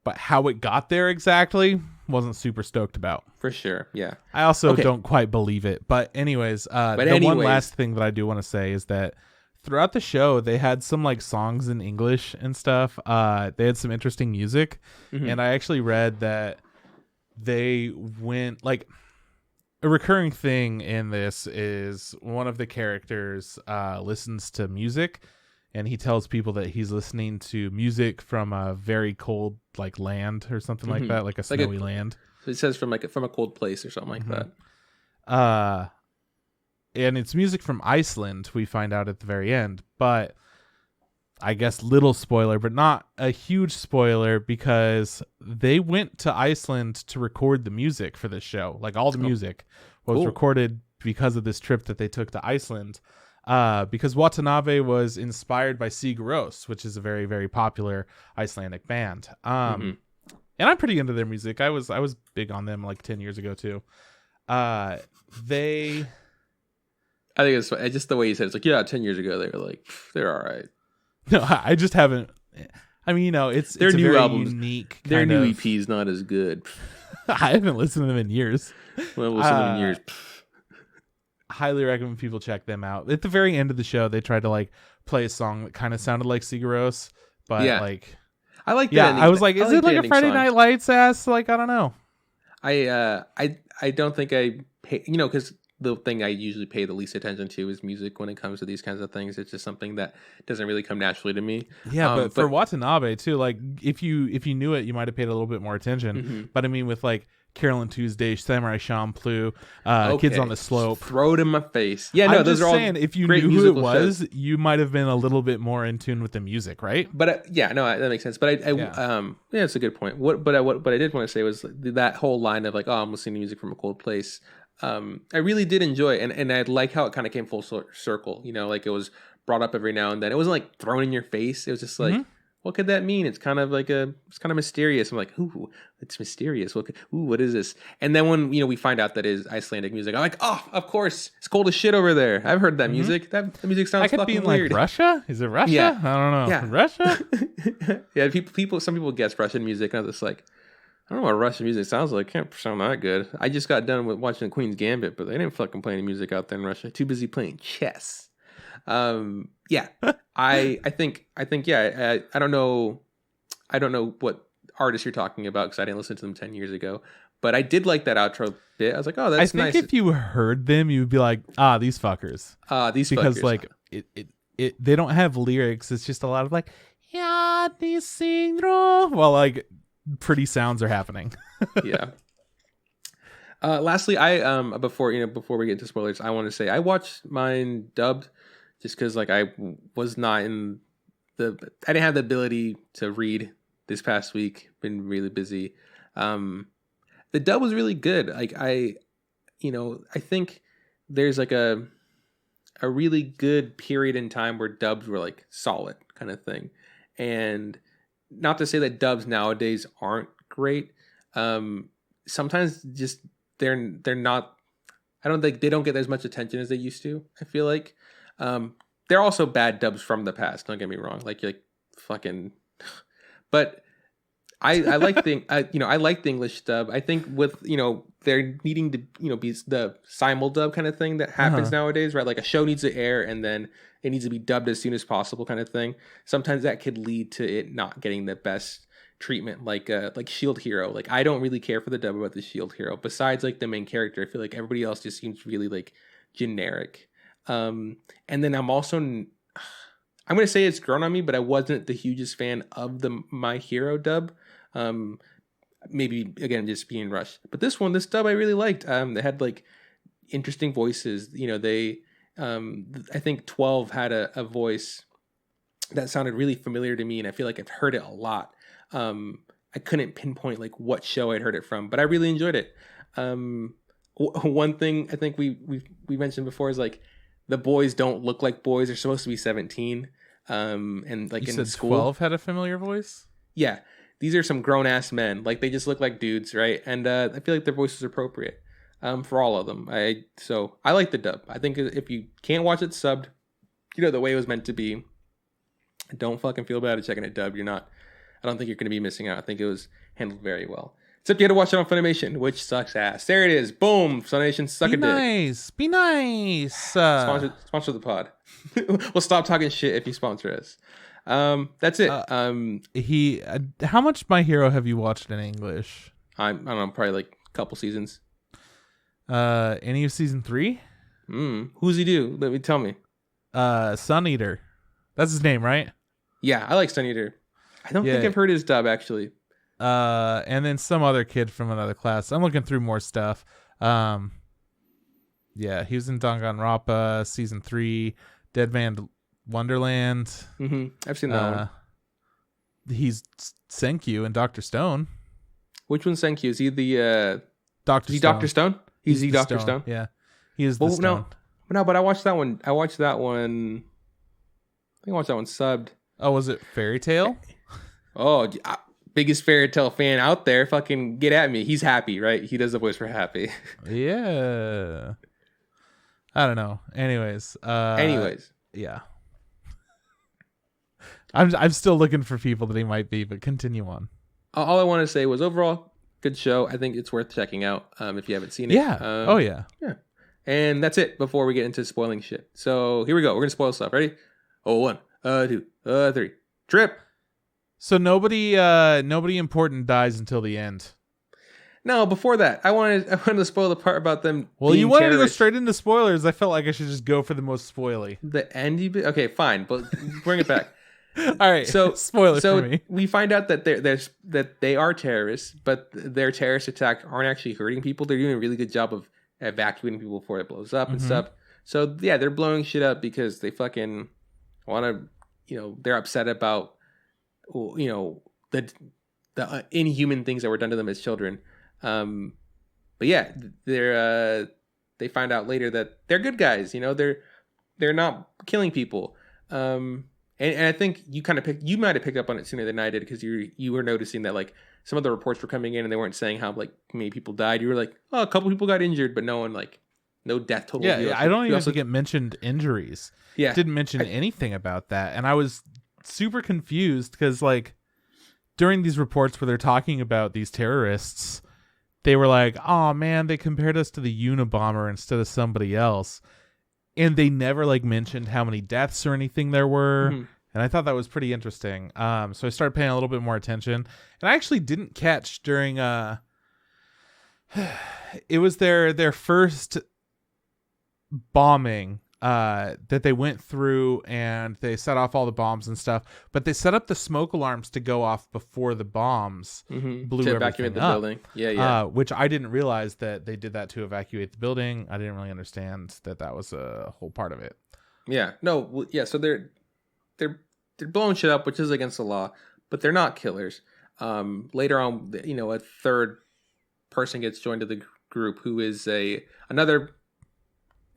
But how it got there exactly wasn't super stoked about.
For sure, yeah.
I also don't quite believe it. But anyways, one last thing that I do want to say is that throughout the show, they had some like songs in English and stuff. They had some interesting music. And I actually read that they went like a recurring thing in this is one of the characters listens to music. And he tells people that he's listening to music from a very cold, like land or something like that, like a snowy land.
So it says from a cold place or something like
that. And it's music from Iceland. We find out at the very end, but I guess little spoiler, but not a huge spoiler because they went to Iceland to record the music for this show. Like all the music was recorded because of this trip that they took to Iceland. Because Watanabe was inspired by Sigur Rós, which is a very, very popular Icelandic band. And I'm pretty into their music. I was big on them like 10 years ago too. I think it's
just the way you said it. It's like, yeah, 10 years ago they were like, they're all right.
No, I just haven't. I mean, you know, it's
their new albums,
unique.
Their new EP's not as good.
I haven't listened to them in years.
Well, listened to them in years.
Highly recommend people check them out. At the very end of the show, they tried to like play a song that kind of sounded like Sigur Rós, but like
I like
I was like, is it like a Friday Night Lights ass? Like, I don't know.
I don't think I pay, you know, because the thing I usually pay the least attention to is music when it comes to these kinds of things. It's just something that doesn't really come naturally to me.
Yeah, but for Watanabe too, like if you knew it, you might have paid a little bit more attention. But I mean, with like Carole and Tuesday, Samurai Champloo, Kids on the Slope.
Throw it in my face. Yeah, no, those are all saying,
if you knew who it was, you might have been a little bit more in tune with the music, right?
But that makes sense. But it's a good point. What I did want to say was that whole line of like, oh, I'm listening to music from a cold place. I really did enjoy it, and I like how it kind of came full circle. You know, like it was brought up every now and then. It wasn't like thrown in your face. It was just like, what could that mean? It's kind of like it's kind of mysterious. I'm like, ooh, it's mysterious. What is this? And then when we find out that it is Icelandic music, I'm like, oh, of course, it's cold as shit over there. I've heard that music. That music sounds fucking weird.
Like Russia? Is it Russia?
Yeah.
I don't know.
Yeah.
Russia?
Yeah, some people guess Russian music. And I was just like, I don't know what Russian music sounds like. Can't sound that good. I just got done with watching the Queen's Gambit, but they didn't fucking play any music out there in Russia. Too busy playing chess. Yeah, I think, yeah, I don't know what artists you're talking about because I didn't listen to them 10 years ago, but I did like that outro bit. I was like, oh, that's nice.
I think if you heard them, you'd be like, these fuckers. Because like they don't have lyrics. It's just a lot of like, yeah, while like pretty sounds are happening.
Yeah. Lastly, I before we get into spoilers, I want to say I watched mine dubbed just because like I was not in I didn't have the ability to read this past week. Been really busy. The dub was really good. Like I think there's like a really good period in time where dubs were like solid kind of thing. And not to say that dubs nowadays aren't great. Sometimes just they're not, I don't think they don't get as much attention as they used to. I feel like they're also bad dubs from the past. Don't get me wrong. Like fucking, but I like I like the English dub. I think with they're needing to be the simul dub kind of thing that happens nowadays, right? Like a show needs to air and then it needs to be dubbed as soon as possible, kind of thing. Sometimes that could lead to it not getting the best treatment, like Shield Hero. Like I don't really care for the dub about the Shield Hero. Besides like the main character, I feel like everybody else just seems really like generic. And then I'm gonna say it's grown on me, but I wasn't the hugest fan of the My Hero dub. Maybe again just being rushed, but this dub I really liked. They had like interesting voices. They I think 12 had a voice that sounded really familiar to me, and I feel like I've heard it a lot. I couldn't pinpoint like what show I'd heard it from, but I really enjoyed it. One thing I think we mentioned before is like the boys don't look like boys. They're supposed to be 17. And like
you
in
said
school,
12 had a familiar voice.
Yeah, these are some grown ass men. Like they just look like dudes, right? And I feel like their voices are appropriate for all of them. So I like the dub. I think if you can't watch it subbed, the way it was meant to be, don't fucking feel bad at checking it dubbed. I don't think you're going to be missing out. I think it was handled very well. Except you had to watch it on Funimation, which sucks ass. There it is. Boom. Funimation, suck a dick.
Be nice.
Sponsor the pod. We'll stop talking shit if you sponsor us. That's it.
How much My Hero have you watched in English?
I don't know, probably like a couple seasons.
Any of season 3?
Who's he do? Let me tell me.
Sun Eater. That's his name, right?
Yeah, I like Sun Eater. I don't think I've heard his dub actually.
And then some other kid from another class. I'm looking through more stuff. He was in Danganronpa season 3, Dead Man Wonderland.
Mm-hmm. I've seen that one.
He's Senkyu in Dr. Stone.
Which one's Senkyu? Is he the
Dr.
Stone? Dr. Stone? He's the Dr. Stone?
Yeah. He is the Stone.
No, but I watched that one. I think I watched that one subbed.
Oh, was it Fairy Tail?
Oh, biggest Fairy Tail fan out there. Fucking get at me. He's Happy, right? He does the voice for Happy.
Yeah. I don't know. Anyways. Yeah. I'm still looking for people that he might be, but continue on.
All I want to say was overall, good show. I think it's worth checking out if you haven't seen it.
Yeah.
Yeah. And that's it before we get into spoiling shit. So here we go. We're going to spoil stuff. Ready? 1, 2, 3. Trip.
So nobody important dies until the end.
No, before that, I wanted to spoil the part about them.
Well, you wanted to go straight into spoilers. I felt like I should just go for the most spoily.
The end. Okay, fine, but bring it back.
All right. So spoilers for me.
We find out that they are terrorists, but their terrorist attacks aren't actually hurting people. They're doing a really good job of evacuating people before it blows up and stuff. So yeah, they're blowing shit up because they fucking want to. They're upset about the inhuman things that were done to them as children. But yeah, they find out later that they're good guys. They're not killing people. And I think you might have picked up on it sooner than I did because you were noticing that like some of the reports were coming in and they weren't saying how like many people died. You were like, oh, a couple people got injured, but no one like no death total.
Yeah, I don't even think it mentioned injuries.
Yeah,
it didn't mention anything about that, and I was super confused because like during these reports where they're talking about these terrorists, they were like, oh man, they compared us to the Unabomber instead of somebody else. And they never like mentioned how many deaths or anything there were. Mm-hmm. And I thought that was pretty interesting. So I started paying a little bit more attention. And I actually didn't catch during it was their first bombing that they went through, and they set off all the bombs and stuff, but they set up the smoke alarms to go off before the bombs blew to evacuate the building. Yeah. Which I didn't realize that they did that to evacuate the building. I didn't really understand that was a whole part of it.
Yeah. No. Yeah. So they're blowing shit up, which is against the law, but they're not killers. Later on, a third person gets joined to the group who is another,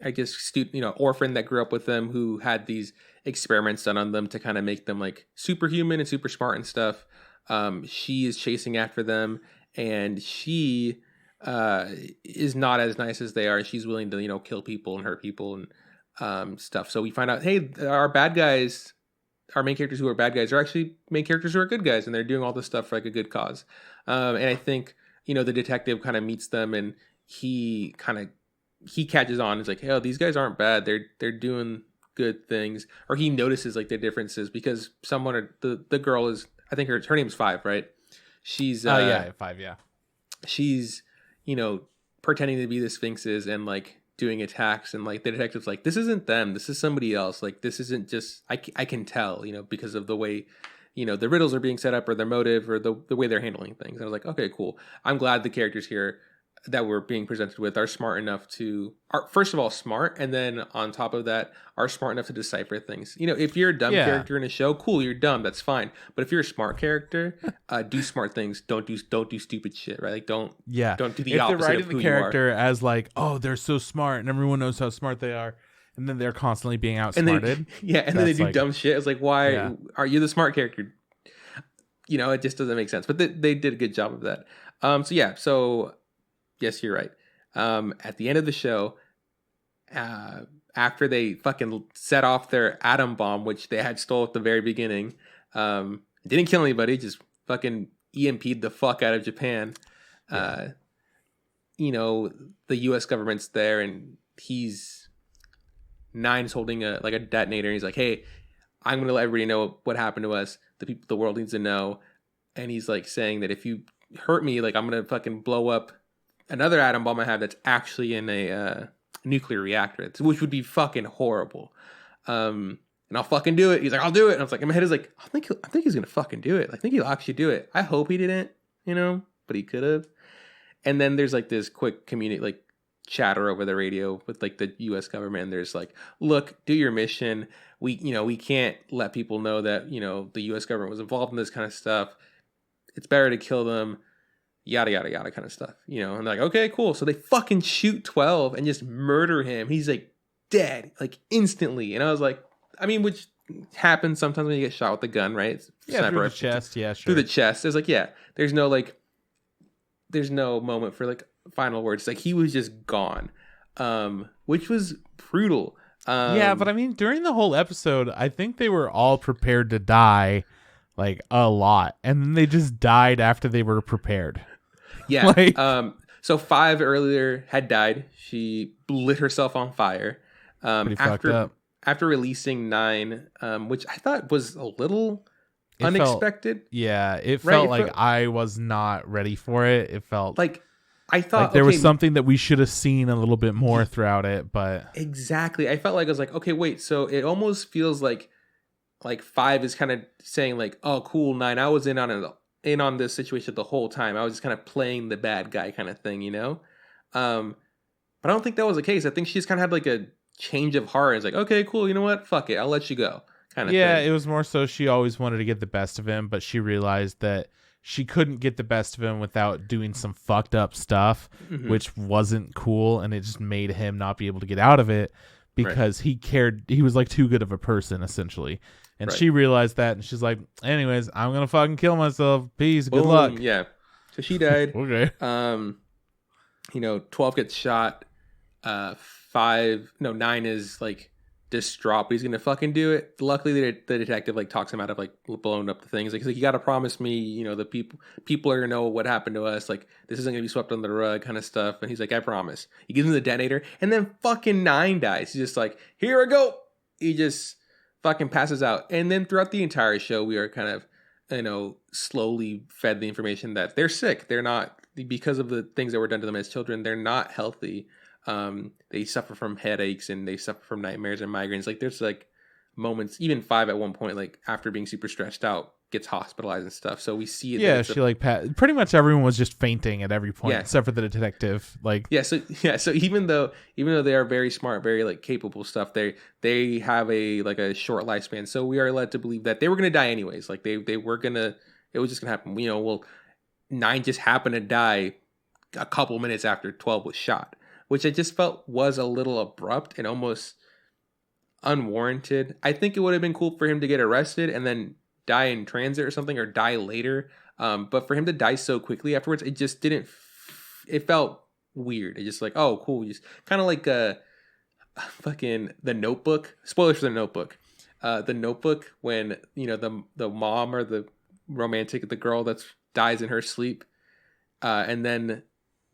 I guess, student, orphan that grew up with them, who had these experiments done on them to kind of make them like superhuman and super smart and stuff. She is chasing after them, and she is not as nice as they are. She's willing to kill people and hurt people and stuff. So we find out, hey, our bad guys, our main characters who are bad guys, are actually main characters who are good guys, and they're doing all this stuff for like a good cause. And I think the detective kind of meets them, and he catches on. He's like, hey, these guys aren't bad. They're doing good things. Or he notices like the differences because the girl is, I think her name's Five, right? She's
5, yeah.
She's pretending to be the Sphinxes and like doing attacks, and like the detective's like, this isn't them, this is somebody else. Like, this isn't just, I can tell, because of the way the riddles are being set up, or their motive, or the way they're handling things. And I was like, okay, cool. I'm glad the characters here that we're being presented with are smart enough are first of all smart, and then on top of that are smart enough to decipher things. If you're a dumb character in a show, cool, you're dumb, that's fine. But if you're a smart character, do smart things. Don't do stupid shit, right? Like, don't do the opposite of who you are. If they're writing the character
as like, oh, they're so smart and everyone knows how smart they are, and then they're constantly being outsmarted,
and then they do dumb shit. It's like, why are you the smart character? It just doesn't make sense. But they did a good job of that. So yes, you're right. At the end of the show, after they fucking set off their atom bomb, which they had stole at the very beginning, didn't kill anybody, just fucking EMP'd the fuck out of Japan. The U.S. government's there, and Nine's holding a detonator, and he's like, hey, I'm going to let everybody know what happened to us. The world needs to know. And he's like saying that if you hurt me, like, I'm going to fucking blow up another atom bomb I have that's actually in a nuclear reactor, which would be fucking horrible. And I'll fucking do it. He's like, I'll do it. And I was like, in my head is like, I think he's gonna fucking do it. I think he'll actually do it. I hope he didn't, but he could have. And then there's like this quick chatter over the radio with like the U.S. government. And there's like, look, do your mission. We can't let people know that the U.S. government was involved in this kind of stuff. It's better to kill them. Yada yada yada kind of stuff, and they're like, okay, cool. So they fucking shoot 12 and just murder him. He's like dead, like instantly. And I was like, I mean, which happens sometimes when you get shot with a gun, right?
Through the chest, yeah, sure.
Through the chest. It's like, there's no moment for like final words. It's like he was just gone, which was brutal.
But I mean, during the whole episode, I think they were all prepared to die, like a lot, and then they just died after they were prepared.
Yeah. So 5 earlier had died. She lit herself on fire. After releasing 9, which I thought was a little unexpected.
It felt like I was not ready for it. It felt
like I thought
like there was something that we should have seen a little bit more throughout it, but
exactly. I felt like I was like, okay, wait. So it almost feels like 5 is kind of saying like, oh, cool, 9, I was in on this situation the whole time. I was just kind of playing the bad guy kind of thing, but I don't think that was the case. I think she just kind of had like a change of heart. It's like, okay, cool, you know what, fuck it, I'll let you go kind of thing.
It was more so she always wanted to get the best of him, but she realized that she couldn't get the best of him without doing some fucked up stuff, which wasn't cool, and it just made him not be able to get out of it because he was like too good of a person, essentially. And she realized that, and she's like, anyways, I'm going to fucking kill myself. Peace. Good luck.
Yeah. So she died.
Okay.
12 gets shot. 9 is like distraught, but he's going to fucking do it. Luckily, the detective like talks him out of like blowing up the things. Like, he's like, you got to promise me, the people are going to know what happened to us. Like, this isn't going to be swept under the rug kind of stuff. And he's like, I promise. He gives him the detonator, and then fucking 9 dies. He's just like, here I go. He just fucking passes out. And then throughout the entire show, we are kind of, slowly fed the information that they're sick. They're not, because of the things that were done to them as children, they're not healthy. They suffer from headaches, and they suffer from nightmares and migraines. Like, there's like moments, even 5 at one point, like after being super stressed out, gets hospitalized and stuff. So we see
yeah, she pretty much everyone was just fainting at every point except for the detective.
So even though they are very smart, very like capable stuff, they have a short lifespan. So we are led to believe that they were gonna die anyways. Like they were gonna, it was just gonna happen. 9 just happened to die a couple minutes after 12 was shot, which I just felt was a little abrupt and almost unwarranted. I think it would have been cool for him to get arrested and then die in transit or something, or die later. But for him to die so quickly afterwards, it just didn't. It felt weird. It just like, oh, cool. Just kind of like fucking The Notebook. Spoilers for The Notebook. The Notebook, when the mom or the girl that dies in her sleep, and then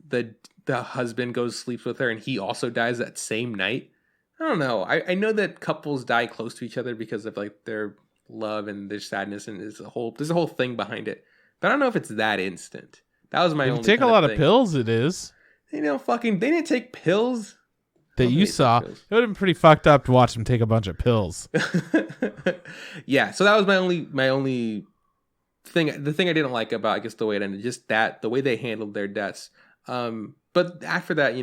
the husband sleeps with her, and he also dies that same night. I don't know. I know that couples die close to each other because of like their love and their sadness, and there's a whole thing behind it. But I don't know if it's that instant. That was my only.
If you take a lot of pills, it is.
They didn't take pills
that you saw. It would have been pretty fucked up to watch them take a bunch of pills.
Yeah, so that was my only thing. The thing I didn't like about, I guess, the way it ended, just that the way they handled their deaths. But after that,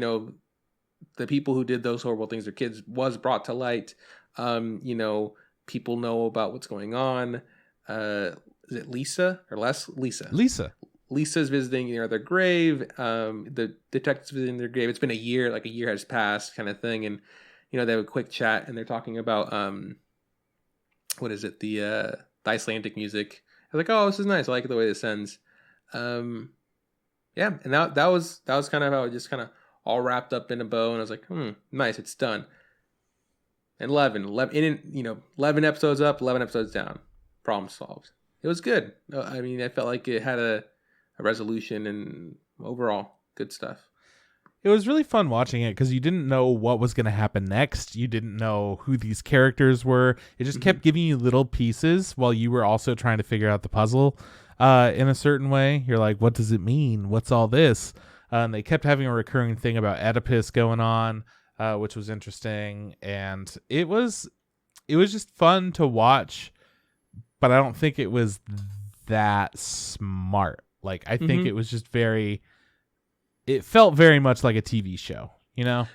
the people who did those horrible things to kids was brought to light. People know about what's going on. Is it Lisa or Les? Lisa. Lisa's visiting their grave. The detective's visiting their grave. It's been a year, like a year has passed, kind of thing. And they have a quick chat, and they're talking about what is it? The Icelandic music. I was like, oh, this is nice. I like the way this ends. And that was kind of how it just kind of all wrapped up in a bow. And I was like, nice, it's done. And 11 episodes up, 11 episodes down. Problem solved. It was good. I mean, I felt like it had a resolution, and overall good stuff.
It was really fun watching it because you didn't know what was going to happen next. You didn't know who these characters were. It just kept giving you little pieces while you were also trying to figure out the puzzle in a certain way. You're like, what does it mean? What's all this? And they kept having a recurring thing about Oedipus going on, which was interesting. And it was just fun to watch, but I don't think it was that smart. Like, I think it was just it felt very much like a TV show, Yeah,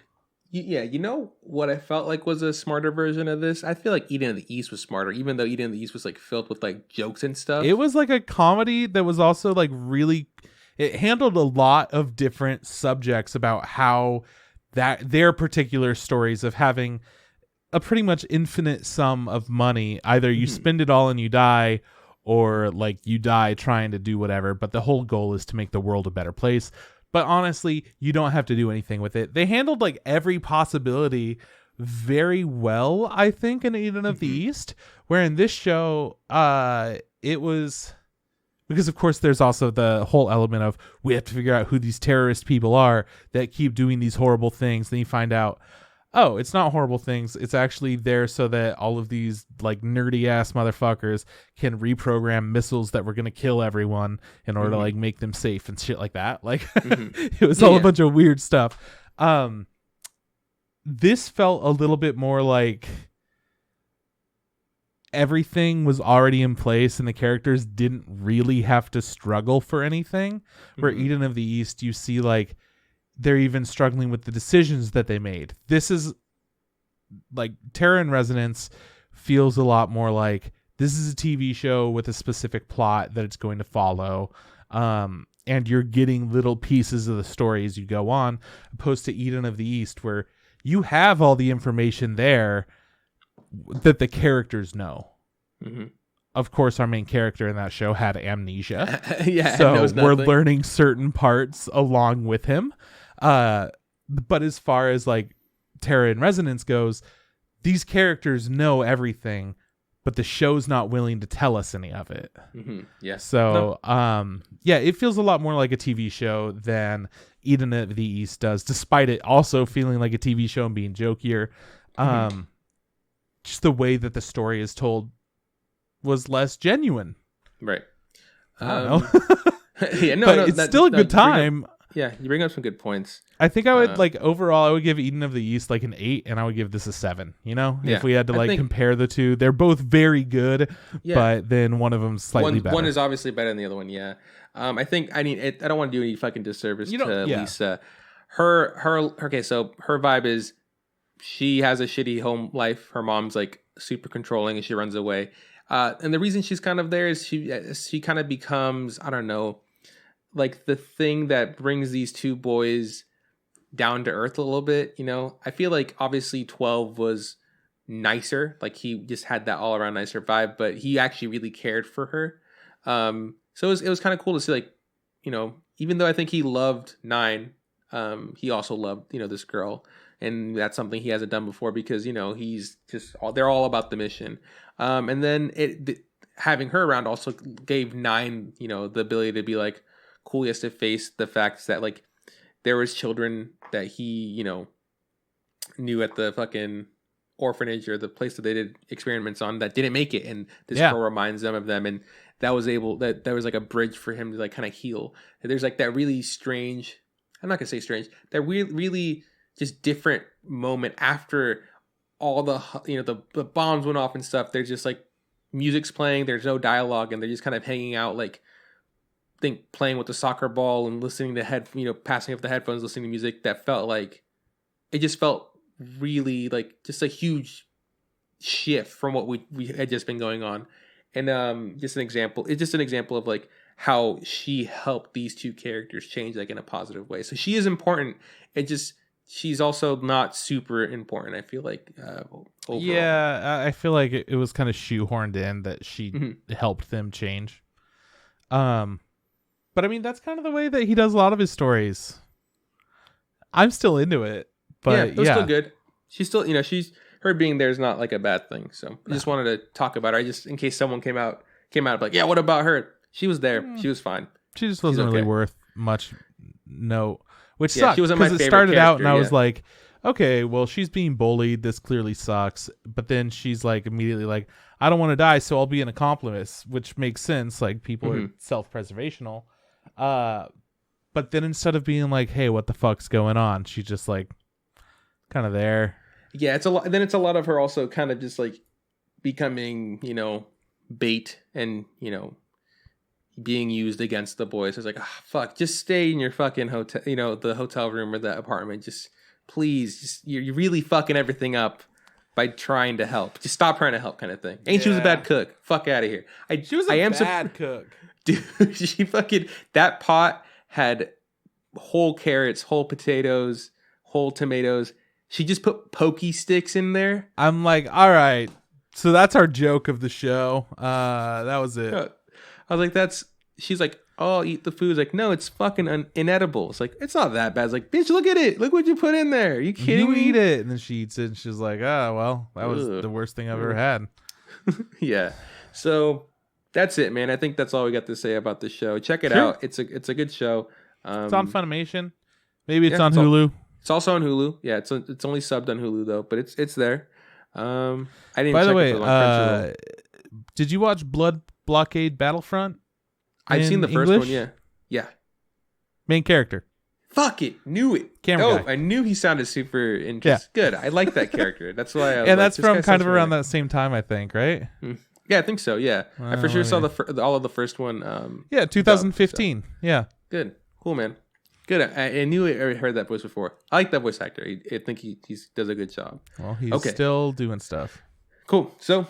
what I felt like was a smarter version of this? I feel like Eden of the East was smarter, even though Eden of the East was like filled with like jokes and stuff.
It was like a comedy that was also like really, it handled a lot of different subjects about how their particular stories of having a pretty much infinite sum of money. Either you spend it all and you die, or like you die trying to do whatever. But the whole goal is to make the world a better place. But honestly, you don't have to do anything with it. They handled like every possibility very well, I think, in Eden of the East. Where in this show, it was... Because, of course, there's also the whole element of we have to figure out who these terrorist people are that keep doing these horrible things. Then you find out, oh, it's not horrible things. It's actually there so that all of these like nerdy ass motherfuckers can reprogram missiles that were going to kill everyone in order to like make them safe and shit like that. Like it was all a bunch of weird stuff. This felt a little bit more like everything was already in place and the characters didn't really have to struggle for anything. Where Eden of the East, you see like they're even struggling with the decisions that they made. This is like Terror in Resonance feels a lot more like this is a TV show with a specific plot that it's going to follow. And you're getting little pieces of the story as you go on, opposed to Eden of the East, where you have all the information there that the characters know. Of course, our main character in that show had amnesia. So we're learning certain parts along with him. But as far as like Terror in Resonance goes, these characters know everything, but the show's not willing to tell us any of it. So, it feels a lot more like a TV show than Eden of the East does, despite it also feeling like a TV show and being jokier. Just the way that the story is told was less genuine.
Right.
I don't know. But it's still a good time.
Yeah, you bring up some good points.
I think I would like overall. I would give Eden of the East like an 8, and I would give this a 7. You know, if we had to like compare the two, they're both very good, but then one of them's slightly better.
One is obviously better than the other one. Yeah, I think I don't want to do any fucking disservice to Lisa. Okay, so her vibe is she has a shitty home life. Her mom's like super controlling, and she runs away. And the reason she's kind of there is she kind of becomes, I don't know, like the thing that brings these two boys down to earth a little bit. You know, I feel like obviously 12 was nicer, like he just had that all around nicer vibe, but he actually really cared for her. So it was kind of cool to see, like, you know, even though I think he loved 9, he also loved, you know, this girl, and that's something he hasn't done before because, you know, they're all about the mission. And then having her around also gave 9, you know, the ability to be like cool. He has to face the facts that like there was children that he, you know, knew at the fucking orphanage or the place that they did experiments on that didn't make it, and this girl reminds them of them, and that was like a bridge for him to like kind of heal. And there's like that really strange, I'm not gonna say strange, that really just different moment after all the, you know, the bombs went off and stuff. There's just like music's playing, there's no dialogue, and they're just kind of hanging out, like playing with the soccer ball and listening to passing up the headphones, listening to music. That felt like, it just felt really like just a huge shift from what we had just been going on. And it's just an example of like how she helped these two characters change like in a positive way. So she is important. She's also not super important, I feel like, overall.
Yeah, I feel like it was kind of shoehorned in that she helped them change. But I mean, that's kind of the way that he does a lot of his stories. I'm still into it. But
it was still good. She's still, you know, her being there is not like a bad thing. So I just wanted to talk about her. In case someone came out like, yeah, what about her? She was there. She was fine.
She just wasn't really worth much note, which sucks because it started out and I was like, okay, well, she's being bullied. This clearly sucks. But then she's like immediately like, I don't want to die, so I'll be an accomplice, which makes sense. Like people are self-preservational. But then instead of being like, hey, what the fuck's going on? She's just like, kind of there.
Yeah, it's a lot. Then it's a lot of her also kind of just like becoming, you know, bait and, you know, being used against the boys. It's like, fuck, just stay in your fucking hotel, you know, the hotel room or the apartment. Just please, you're really fucking everything up by trying to help. Just stop trying to help, kind of thing. She was a bad cook. Fuck out of here.
She was a bad cook.
Dude, that pot had whole carrots, whole potatoes, whole tomatoes. She just put pokey sticks in there.
I'm like, all right. So that's our joke of the show. That was it.
I was like, she's like, oh, I'll eat the food. It's like, no, it's fucking inedible. It's like, it's not that bad. It's like, bitch, look at it. Look what you put in there. Are you kidding me?
You eat it. And then she eats it. And she's like, oh, well, that was the worst thing I've ever had.
Yeah. So that's it, man. I think that's all we got to say about the show. Check it out. It's a good show.
It's on Funimation. Maybe it's on Hulu.
It's also on Hulu. Yeah, it's only subbed on Hulu though, but it's there. I didn't.
By the way, did you watch Blood Blockade Battlefront?
I've seen the first one. Yeah.
Main character.
Fuck it, knew it.
Camera guy.
I knew he sounded super interesting. Yeah. Good. I like that character. That's why.
And that's from kind of around that same time, I think, right?
Yeah, I think so. Yeah, I for sure saw all of the first one.
2015. Yeah.
Good. Cool, man. Good. I knew I heard that voice before. I like that voice actor. I think he does a good job.
Well, he's still doing stuff.
Cool. So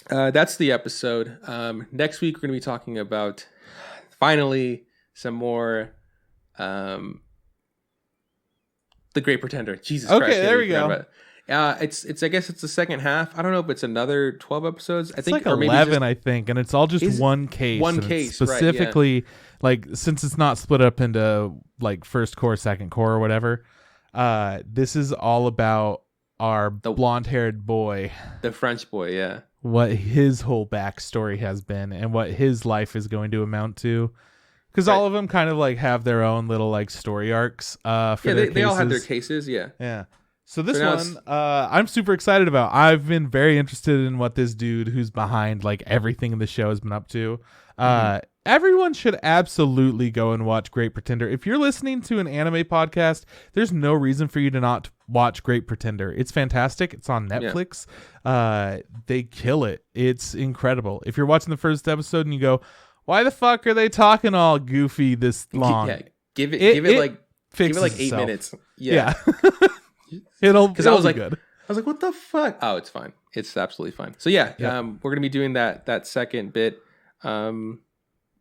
that's the episode. Next week, we're going to be talking about finally some more The Great Pretender. Jesus Christ.
Okay, there we go.
It's I guess it's the second half. I don't know if it's another 12 episodes. I think
like 11, I think, and it's all just one case.
One case,
specifically,
right, yeah.
Like since it's not split up into like first core, second core, or whatever. This is all about our blonde-haired boy,
the French boy. Yeah,
what his whole backstory has been and what his life is going to amount to. Because all of them kind of like have their own little like story arcs. For their
they all have their cases. Yeah.
Yeah. So this one, I'm super excited about. I've been very interested in what this dude who's behind like everything in the show has been up to. everyone should absolutely go and watch Great Pretender. If you're listening to an anime podcast, there's no reason for you to not watch Great Pretender. It's fantastic. It's on Netflix. Yeah. They kill it. It's incredible. If you're watching the first episode and you go, why the fuck are they talking all goofy this long?
Yeah, give it like 8 minutes. Yeah.
It'll I was like, good.
I was like, what the fuck? Oh, it's fine. It's absolutely fine. So yeah, we're gonna be doing that second bit that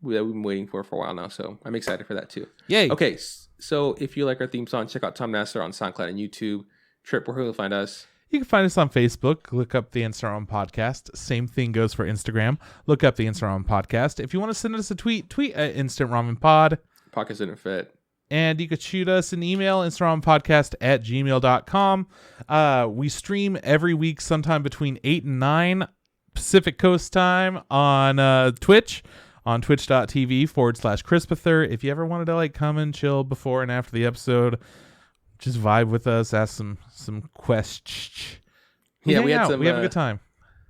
we've been waiting for a while now. So I'm excited for that too.
Yay.
Okay, so if you like our theme song, check out Tom Nasser on SoundCloud and YouTube. Trip, where will you find us?
You can find us on Facebook. Look up the Instagram podcast. Same thing goes for Instagram. Look up the Instagram podcast. If you want to send us a tweet at Instant Ramen Pod.
Podcast didn't fit.
And you could shoot us an email, instagrampodcast@gmail.com. We stream every week sometime between 8 and 9 Pacific Coast time on Twitch, on twitch.tv/Crispather. If you ever wanted to like come and chill before and after the episode, just vibe with us, ask some questions. We have a good time.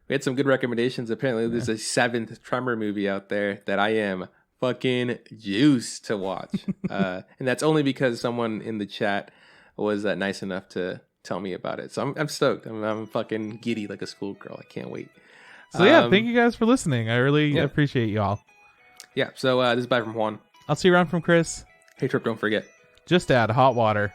We had some good recommendations. Apparently, there's a 7th Tremor movie out there that I am fucking juiced to watch. And that's only because someone in the chat was nice enough to tell me about it. So I'm stoked. I'm fucking giddy like a schoolgirl. I can't wait.
So thank you guys for listening. I really appreciate you all.
Yeah, so this is bye from Juan.
I'll see you around from Chris.
Hey Trip, don't forget.
Just add hot water.